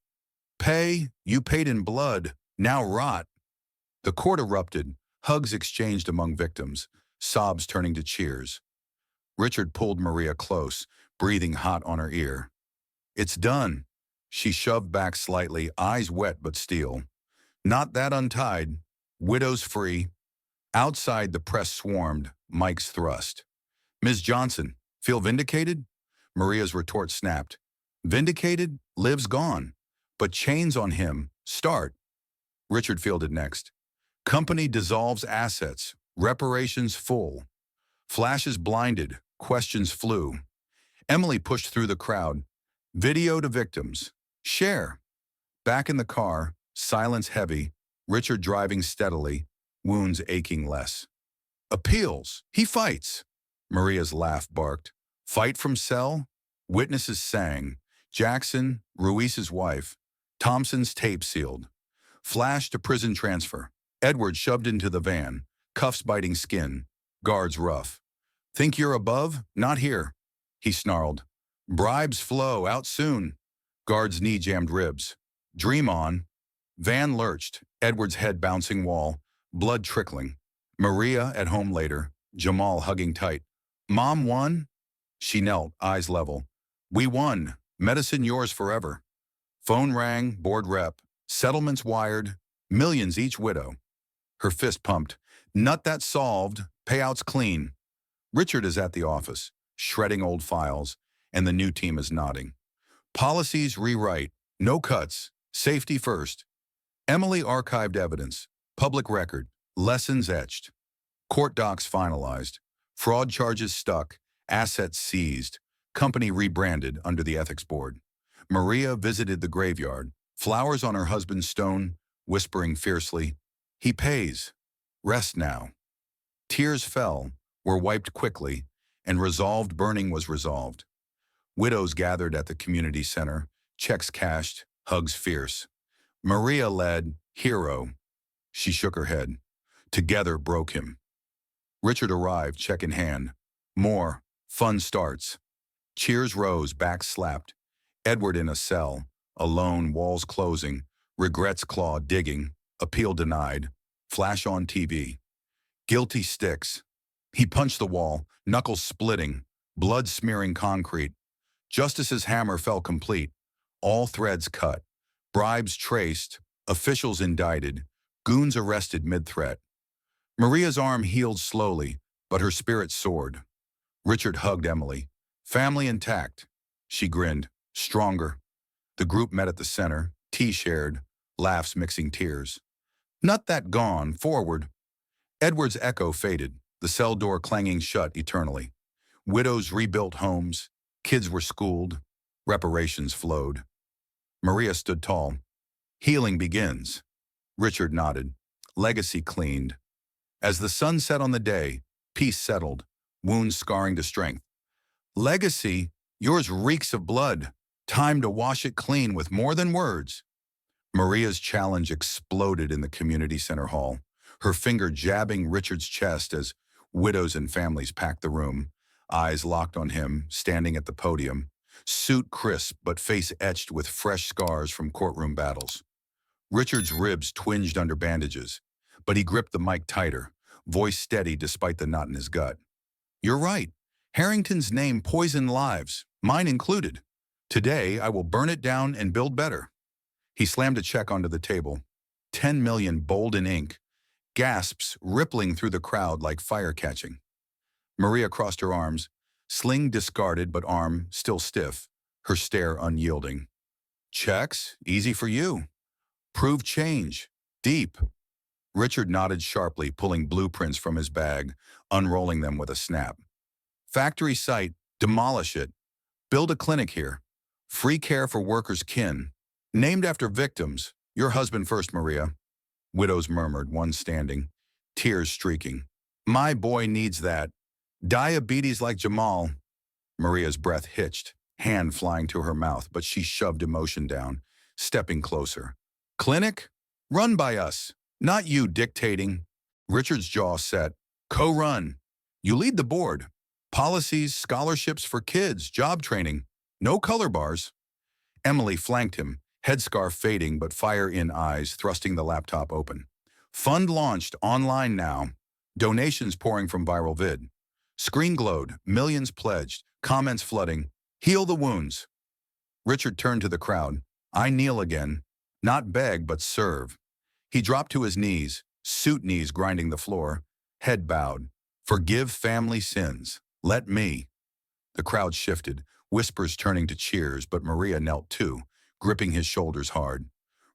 Speaker 1: Pay? You paid in blood. Now rot. The court erupted, hugs exchanged among victims, sobs turning to cheers. Richard pulled Maria close, breathing hot on her ear. It's done. She shoved back slightly, eyes wet but steel. Not that untied. Widows free. Outside the press swarmed, mics thrust. Ms. Johnson, feel vindicated? Maria's retort snapped. Vindicated, lives gone. But chains on him start. Richard fielded next. Company dissolves assets. Reparations full. Flashes blinded. Questions flew. Emily pushed through the crowd. Video to victims. Share. Back in the car, silence heavy, Richard driving steadily, wounds aching less. Appeals. He fights. Maria's laugh barked. Fight from cell? Witnesses sang. Jackson, Ruiz's wife. Thompson's tape sealed. Flash to prison transfer. Edward shoved into the van. Cuffs biting skin. Guards rough. Think you're above? Not here. He snarled. Bribes flow, out soon. Guards knee-jammed ribs. Dream on. Van lurched, Edward's head bouncing wall, blood trickling. Maria at home later, Jamal hugging tight. Mom won? She knelt, eyes level. We won. Medicine yours forever. Phone rang, board rep. Settlements wired. Millions each widow. Her fist pumped. Nut that solved. Payouts clean. Richard is at the office, shredding old files, and the new team is nodding. Policies rewrite. No cuts. Safety first. Emily archived evidence. Public record. Lessons etched. Court docs finalized. Fraud charges stuck. Assets seized. Company rebranded under the ethics board. Maria visited the graveyard. Flowers on her husband's stone, whispering fiercely, He pays. Rest now. Tears fell, were wiped quickly, and resolved burning was resolved. Widows gathered at the community center, checks cashed, hugs fierce. Maria led, hero. She shook her head. Together broke him. Richard arrived, check in hand. More. Fun starts. Cheers rose, backs slapped. Edward in a cell, alone, walls closing, regrets claw digging, appeal denied, flash on TV. Guilty sticks. He punched the wall, knuckles splitting, blood smearing concrete. Justice's hammer fell complete, all threads cut, bribes traced, officials indicted, goons arrested mid-threat. Maria's arm healed slowly, but her spirit soared. Richard hugged Emily. Family intact. She grinned, stronger. The group met at the center, tea shared, laughs mixing tears. Not that gone, forward. Edward's echo faded, the cell door clanging shut eternally. Widows rebuilt homes, kids were schooled, reparations flowed. Maria stood tall. Healing begins. Richard nodded. Legacy cleaned. As the sun set on the day, peace settled, wounds scarring to strength. Legacy, yours reeks of blood. Time to wash it clean with more than words. Maria's challenge exploded in the community center hall, her finger jabbing Richard's chest as widows and families packed the room, eyes locked on him, standing at the podium, suit crisp but face etched with fresh scars from courtroom battles. Richard's ribs twinged under bandages, but he gripped the mic tighter, voice steady despite the knot in his gut. You're right. Harrington's name poisoned lives, mine included. Today, I will burn it down and build better. He slammed a check onto the table. 10 million bold in ink, gasps rippling through the crowd like fire catching. Maria crossed her arms, sling discarded but arm still stiff, her stare unyielding. Checks? Easy for you. Prove change. Deep. Richard nodded sharply, pulling blueprints from his bag, unrolling them with a snap. Factory site, demolish it. Build a clinic here. Free care for workers' kin. Named after victims. Your husband first, Maria. Widows murmured, one standing, tears streaking. My boy needs that. Diabetes like Jamal. Maria's breath hitched, hand flying to her mouth, but she shoved emotion down, stepping closer. Clinic? Run by us. Not you dictating. Richard's jaw set. Co-run. You lead the board. Policies, scholarships for kids, job training. No color bars. Emily flanked him, headscarf fading but fire in eyes, thrusting the laptop open. Fund launched, online now. Donations pouring from viral vid. Screen glowed, millions pledged, comments flooding. Heal the wounds. Richard turned to the crowd. I kneel again. Not beg, but serve. He dropped to his knees, suit knees grinding the floor, head bowed. Forgive family sins. Let me. The crowd shifted, Whispers turning to cheers, but Maria knelt too, gripping his shoulders hard.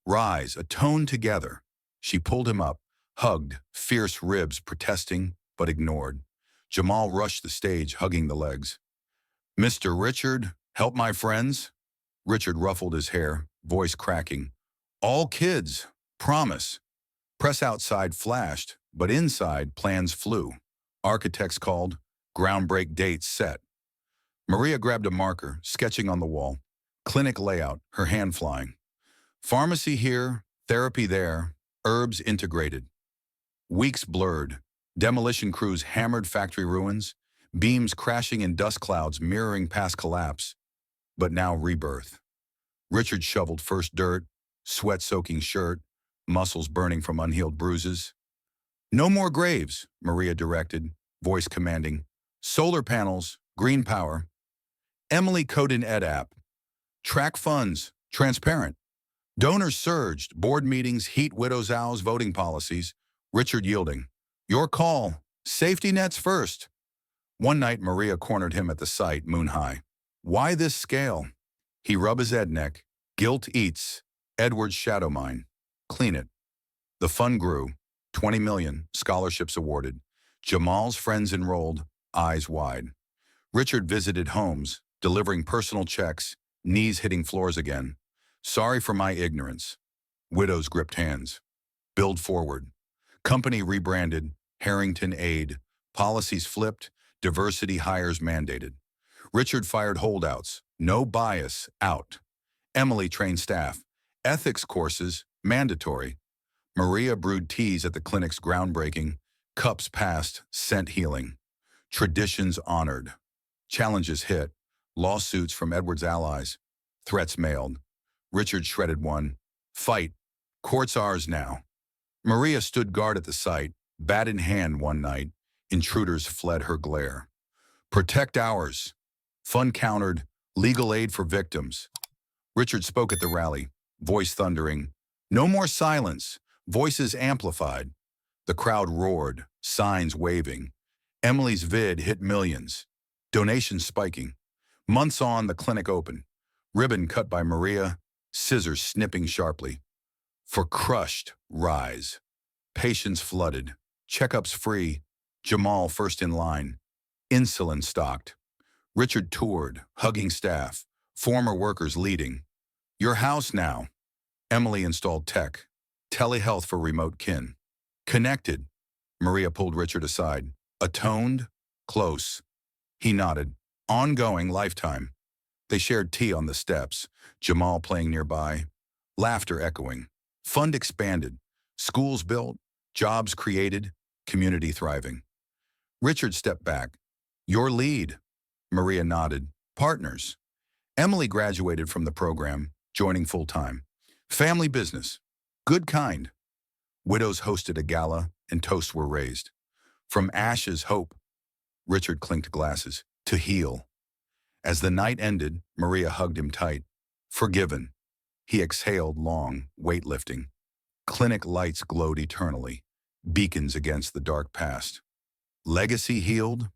Speaker 1: Rise, atone together. She pulled him up, hugged, fierce ribs protesting, but ignored. Jamal rushed the stage, hugging the legs. Mr. Richard, help my friends? Richard ruffled his hair, voice cracking. All kids, promise. Press outside flashed, but inside plans flew. Architects called, groundbreak dates set. Maria grabbed a marker, sketching on the wall. Clinic layout, her hand flying. Pharmacy here, therapy there, herbs integrated. Weeks blurred. Demolition crews hammered factory ruins, beams crashing in dust clouds mirroring past collapse. But now rebirth. Richard shoveled first dirt, sweat-soaking shirt, muscles burning from unhealed bruises. No more graves, Maria directed, voice commanding. Solar panels, green power. Emily coded Ed app. Track funds, transparent. Donors surged, board meetings, heat widows' owls, voting policies. Richard yielding. Your call, safety nets first. One night, Maria cornered him at the site, moon high. Why this scale? He rub his Ed neck. Guilt eats. Edward's shadow mine. Clean it. The fund grew. 20 million, scholarships awarded. Jamal's friends enrolled, eyes wide. Richard visited homes, delivering personal checks, knees hitting floors again. Sorry for my ignorance. Widows gripped hands. Build forward. Company rebranded, Harrington Aid. Policies flipped, diversity hires mandated. Richard fired holdouts, no bias, out. Emily trained staff. Ethics courses, mandatory. Maria brewed teas at the clinic's groundbreaking. Cups passed, scent healing. Traditions honored. Challenges hit. Lawsuits from Edward's allies. Threats mailed. Richard shredded one. Fight. Court's ours now. Maria stood guard at the site, bat in hand one night. Intruders fled her glare. Protect ours. Fund countered. Legal aid for victims. Richard spoke at the rally, voice thundering. No more silence. Voices amplified. The crowd roared, signs waving. Emily's vid hit millions. Donations spiking. Months on, the clinic opened. Ribbon cut by Maria, scissors snipping sharply. For crushed, rise. Patients flooded. Checkups free. Jamal first in line. Insulin stocked. Richard toured, hugging staff. Former workers leading. Your house now. Emily installed tech. Telehealth for remote kin. Connected. Maria pulled Richard aside. Atoned? Close. He nodded. Ongoing, lifetime. They shared tea on the steps, Jamal playing nearby. Laughter echoing. Fund expanded. Schools built. Jobs created. Community thriving. Richard stepped back. Your lead. Maria nodded. Partners. Emily graduated from the program, joining full-time. Family business. Good kind. Widows hosted a gala, and toasts were raised. From ashes, hope. Richard clinked glasses. To heal. As the night ended, Maria hugged him tight. Forgiven. He exhaled long, weightlifting. Clinic lights glowed eternally, beacons against the dark past. Legacy healed?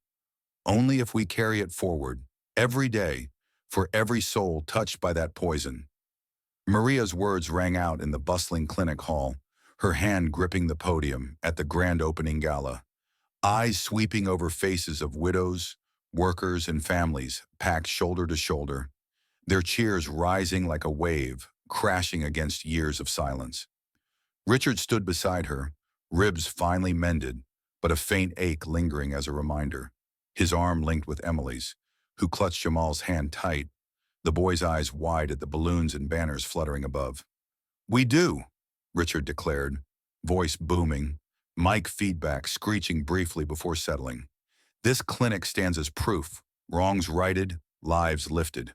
Speaker 1: Only if we carry it forward, every day, for every soul touched by that poison. Maria's words rang out in the bustling clinic hall, her hand gripping the podium at the grand opening gala. Eyes sweeping over faces of widows, workers, and families packed shoulder to shoulder, their cheers rising like a wave, crashing against years of silence. Richard stood beside her, ribs finally mended, but a faint ache lingering as a reminder. His arm linked with Emily's, who clutched Jamal's hand tight, the boy's eyes wide at the balloons and banners fluttering above. We do, Richard declared, voice booming, mic feedback screeching briefly before settling. This clinic stands as proof, wrongs righted, lives lifted.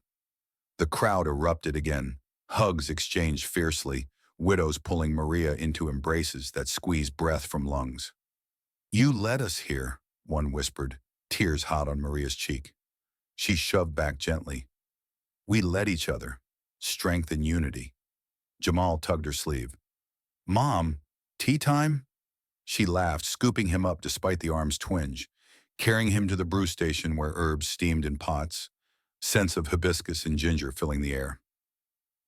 Speaker 1: The crowd erupted again, hugs exchanged fiercely, widows pulling Maria into embraces that squeezed breath from lungs. You led us here, one whispered, tears hot on Maria's cheek. She shoved back gently. We led each other, strength and unity. Jamal tugged her sleeve. Mom, tea time? She laughed, scooping him up despite the arm's twinge, carrying him to the brew station where herbs steamed in pots. scents of hibiscus and ginger filling the air.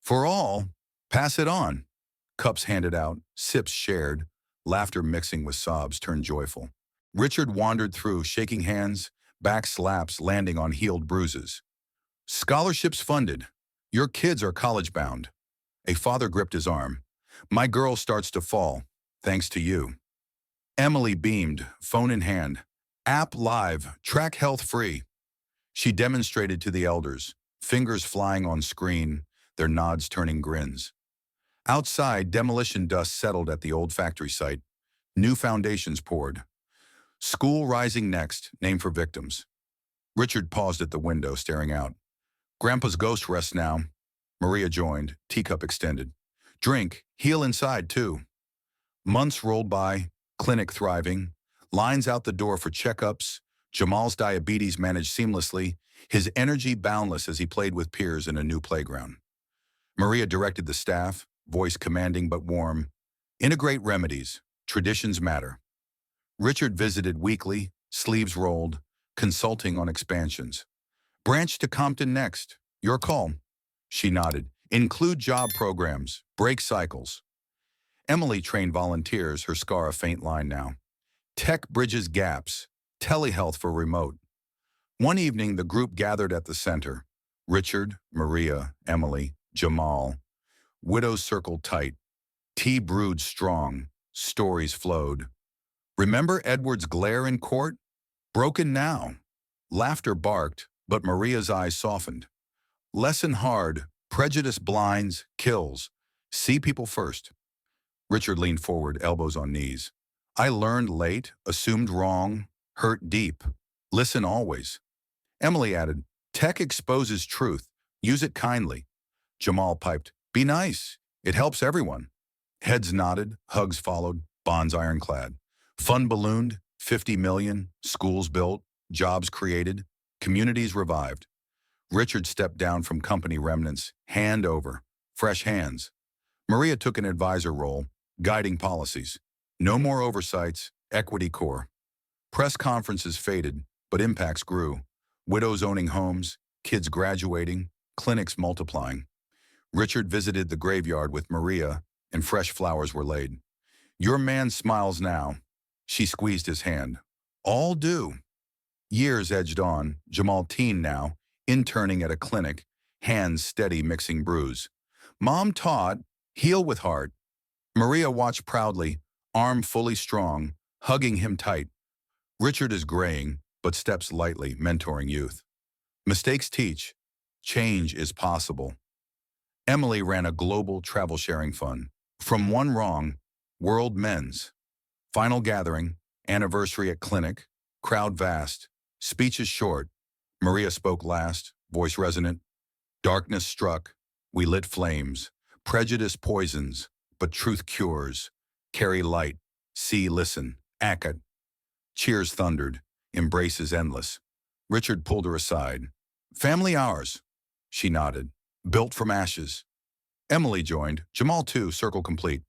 Speaker 1: For all, pass it on. Cups handed out, sips shared, laughter mixing with sobs turned joyful. Richard wandered through, shaking hands, back slaps landing on healed bruises. Scholarships funded. Your kids are college-bound. A father gripped his arm. My girl starts to fall, thanks to you. Emily beamed, phone in hand. App live, track health free. She demonstrated to the elders, fingers flying on screen, their nods turning grins. Outside, demolition dust settled at the old factory site. New foundations poured. School rising next, name for victims. Richard paused at the window, staring out. Grandpa's ghost rests now. Maria joined, teacup extended. Drink, heal inside too. Months rolled by, clinic thriving, lines out the door for checkups, Jamal's diabetes managed seamlessly, his energy boundless as he played with peers in a new playground. Maria directed the staff, voice commanding but warm. Integrate remedies, traditions matter. Richard visited weekly, sleeves rolled, consulting on expansions. Branch to Compton next, your call. She nodded. Include job programs, break cycles. Emily trained volunteers, her scar a faint line now. Tech bridges gaps, telehealth for remote. One evening, the group gathered at the center. Richard, Maria, Emily, Jamal. Widows circled tight. Tea brewed strong. Stories flowed. Remember Edward's glare in court? Broken now. Laughter barked, but Maria's eyes softened. Lesson hard, prejudice blinds, kills. See people first. Richard leaned forward, elbows on knees. I learned late, assumed wrong, hurt deep. Listen always. Emily added, tech exposes truth. Use it kindly. Jamal piped, be nice. It helps everyone. Heads nodded, hugs followed, bonds ironclad. Fund ballooned, 50 million, schools built, jobs created, communities revived. Richard stepped down from company remnants, hand over, fresh hands. Maria took an advisor role, guiding policies. No more oversights, equity core. Press conferences faded, but impacts grew. Widows owning homes, kids graduating, clinics multiplying. Richard visited the graveyard with Maria, and fresh flowers were laid. Your man smiles now. She squeezed his hand. All do. Years edged on, Jamal teen now, interning at a clinic, hands steady mixing brews. Mom taught, heal with heart. Maria watched proudly, arm fully strong, hugging him tight. Richard is graying, but steps lightly, mentoring youth. Mistakes teach. Change is possible. Emily ran a global travel sharing fund. From one wrong, world men's. Final gathering, anniversary at clinic, crowd vast, speeches short. Maria spoke last, voice resonant. Darkness struck, we lit flames. Prejudice poisons, but truth cures. Carry light, see, listen, accuses. Cheers thundered, embraces endless. Richard pulled her aside. Family ours. She nodded. Built from ashes. Emily joined, Jamal too, circle complete.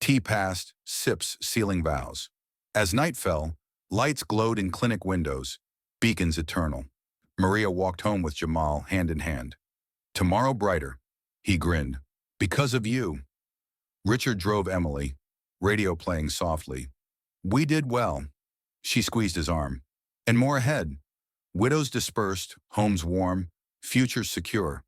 Speaker 1: Tea passed, sips sealing vows. As night fell, lights glowed in clinic windows, beacons eternal. Maria walked home with Jamal, hand in hand. Tomorrow brighter. He grinned. Because of you. Richard drove Emily, radio playing softly. We did well. She squeezed his arm. And more ahead. Widows dispersed, homes warm, futures secure.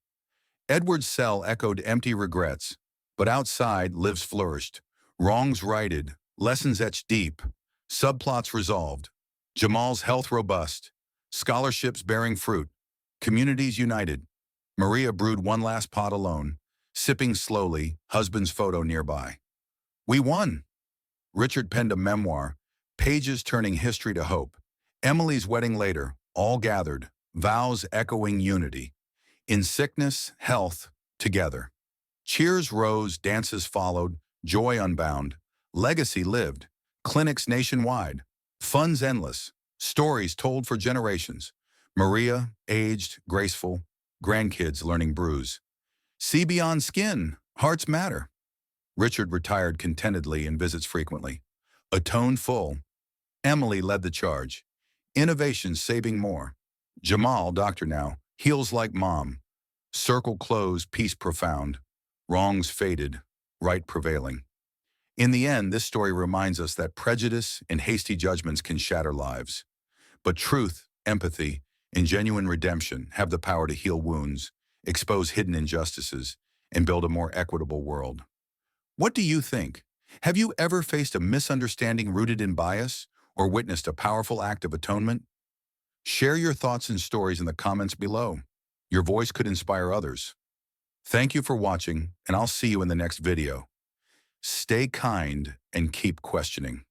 Speaker 1: Edward's cell echoed empty regrets, but outside lives flourished. Wrongs righted, lessons etched deep, subplots resolved. Jamal's health robust, scholarships bearing fruit, communities united. Maria brewed one last pot alone, sipping slowly, husband's photo nearby. We won. Richard penned a memoir, pages turning history to hope. Emily's wedding later, all gathered, vows echoing unity. In sickness, health, together. Cheers rose, dances followed, joy unbound. Legacy lived, clinics nationwide. Funds endless, stories told for generations. Maria, aged, graceful, grandkids learning brews. See beyond skin, hearts matter. Richard retired contentedly and visits frequently. Atoned full. Emily led the charge. Innovation saving more. Jamal, doctor now, Heals like mom. Circle closed, peace profound. Wrongs faded, right prevailing. In the end, this story reminds us that prejudice and hasty judgments can shatter lives. But truth, empathy, and genuine redemption have the power to heal wounds, expose hidden injustices, and build a more equitable world. What do you think? Have you ever faced a misunderstanding rooted in bias or witnessed a powerful act of atonement? Share your thoughts and stories in the comments below. Your voice could inspire others. Thank you for watching, and I'll see you in the next video. Stay kind and keep questioning.